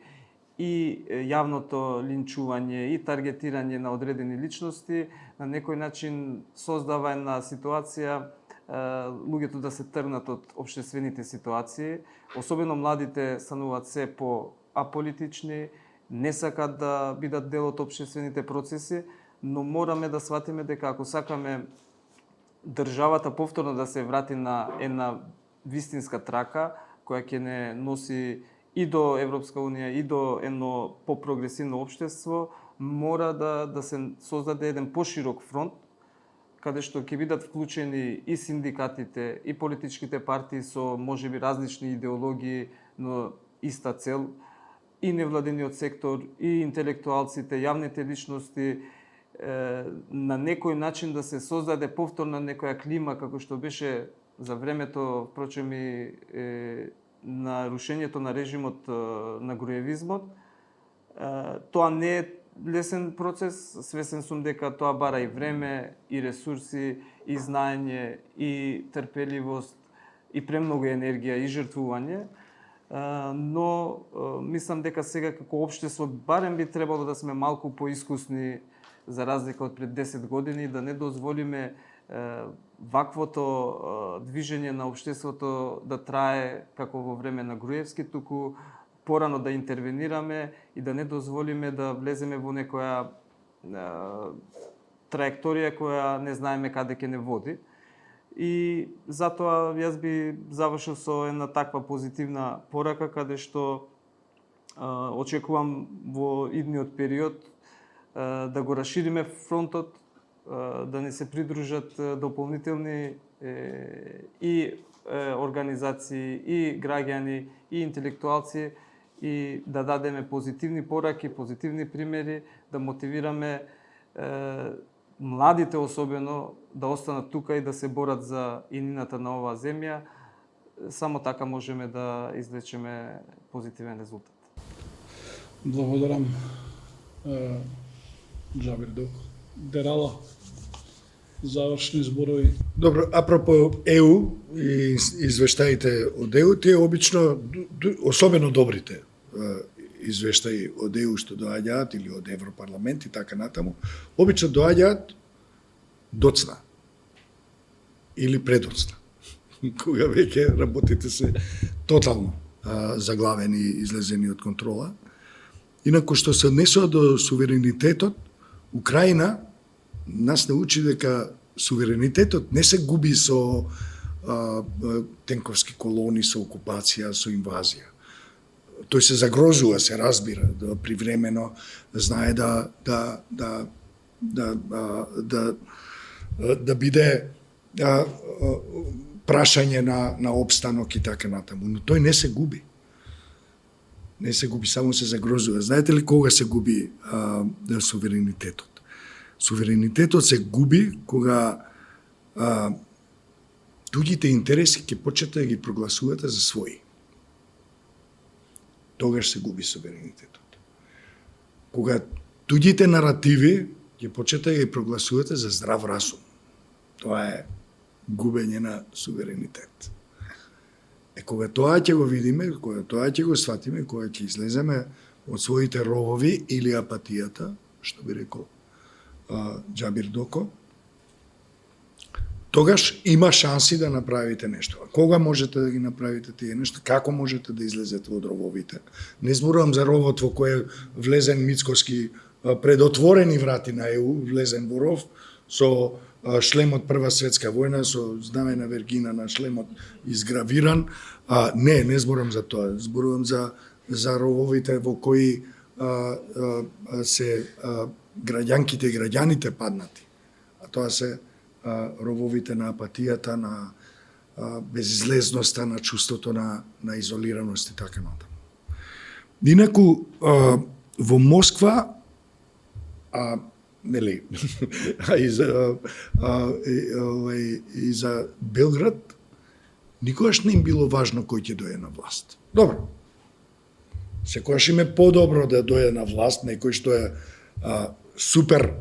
и јавното линчување, и таргетирање на одредени личности, на некој начин создава една ситуација луѓето да се тргнат од општествените ситуации. Особено младите стануваат се по аполитични, не сакат да бидат дел од општествените процеси, но мораме да сватиме дека ако сакаме државата повторно да се врати на една вистинска трака, која ќе не носи и до Европска Унија, и до едно попрогресивно општество, мора да се создаде еден поширок фронт, каде што ќе бидат вклучени и синдикатите, и политичките партии со можеби различни идеологии, но иста цел, и невладениот сектор, и интелектуалците, јавните личности, на некој начин да се создаде повторна некоја клима, како што беше за времето, впрочем и на рушењето на режимот на груевизмот. Тоа не е лесен процес, свесен сум дека тоа бара и време, и ресурси, и знаење, и трпеливост, и премногу енергија, и жртвување. Но мислам дека сега како општество барем би требало да сме малку поискусни за разлика од пред 10 години, да не дозволиме ваквото движење на општеството да трае како во време на Груевски, туку порано да интервенираме и да не дозволиме да влеземе во некоја траекторија која не знаеме каде ќе не води. И затоа јас би завршил со една таква позитивна порака, каде што очекувам во идниот период да го расшириме фронтот, да не се придружат дополнителни и организации, и граѓани, и интелектуалци, и да дадеме позитивни пораки, позитивни примери, да мотивираме младите особено да останат тука и да се борат за иднината на оваа земја. Само така можеме да извлечеме позитивен резултат. Благодарам, Џабир Доко. Дерала, завршни зборови. Добро, апропо ЕУ и извештаите од ЕУ, тие обично, особено добрите извештаи од ЕУ што доаѓаат или од Европарламент и така натаму, обично доаѓаат доцна или предоцна, кога веќе работите се тотално заглавени и излезени од контрола. Инаку што се однесува до суверенитетот, Украина нас научи дека суверенитетот не се губи со тенковски колони, со окупација, со инвазија. Тој се загрозува, се разбира, да привремено знае да биде прашање на опстанок и така натаму, но тој не се губи. Не се губи, само се загрозува. Знаете ли кога се губи суверенитетот? Суверенитетот се губи кога туѓите интереси ќе почнете да ги прогласувате за своји. Тогаш се губи суверенитетот. Кога туѓите наративи ќе почнете да ги прогласувате за здрав разум. Тоа е губење на суверенитет. Кога тоа ќе го видиме, кога тоа ќе го сватиме, кога ќе излеземе од своите ровови или апатијата, што би рекол Џабир Доко, тогаш има шанси да направите нешто. А кога можете да ги направите тие нешто? Како можете да излезете од рововите? Не зборувам за ровот во кој влезен Мицкоски пред отворени врати на ЕУ, влезен во ров со шлем од Прва светска војна, со знаме на Вергина на шлемот изгравиран. Не зборувам за тоа. Зборувам за рововите во кои се граѓанките и граѓаните паднати. А тоа се рововите на апатијата, на безизлезноста, на чувството на изолираност и така натаму. Инаку, во Москва, нели, и за Белград, никогаш не им било важно кој ќе дојде на власт. Добро. Секогаш им е подобро да дојде на власт некој што е супер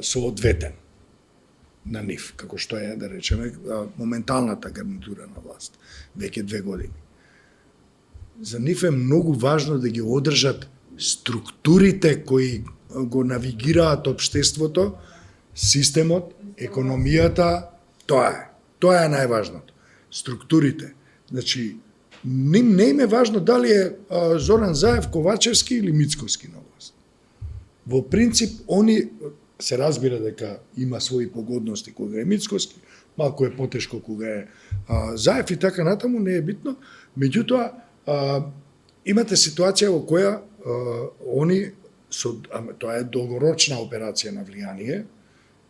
соодветен на нив, како што е, да речеме, моменталната гарнитура на власт, веќе 2 години. За нив е многу важно да ги одржат структурите кои го навигираат општеството, системот, економијата, тоа е најважното. Структурите. Значи, не им е важно дали е Зоран Заев, Ковачевски или Мицкоски на власт. Во принцип, они се разбира дека има своји погодности кога е Мицкоски, малку е потешко кога е Заев и така натаму, не е битно. Меѓутоа, имате ситуација во која они, тоа е долгорочна операција на влијание,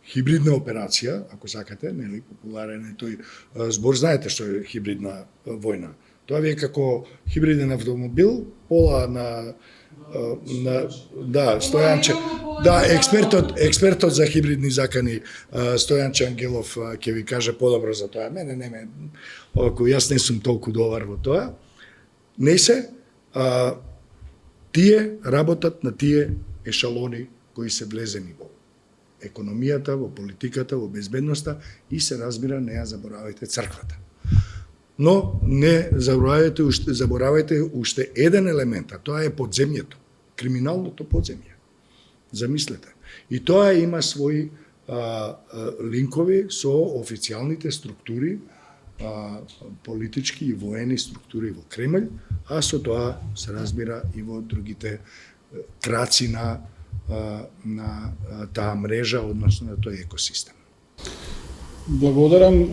хибридна операција, ако сакате, нели, популарен е тој збор, знаете што е хибридна војна. Тоа ви е како хибриден автомобил, пола на Стојанче, експертот за хибридни закани Стојанче Ангелов ќе ви каже подобро за тоа. Мене, ако јас не сум толку добар во тоа, не се, тие работат на тие ешалони кои се влезени во економијата, во политиката, во безбедноста и се разбира, не ја заборавајте црквата. Но не заборавајте уште еден елемент, а тоа е подземјето, криминалното подземје. Замислете. И тоа има своји линкови со официјалните структури, политички и воени структури во Кремљ, а со тоа се разбира и во другите краци на таа мрежа, односно на тој екосистем. Благодарам.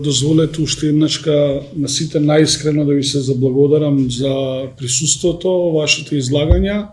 Дозволете уште еднашка на сите најискрено да ви се заблагодарам за присуството, вашите излагања.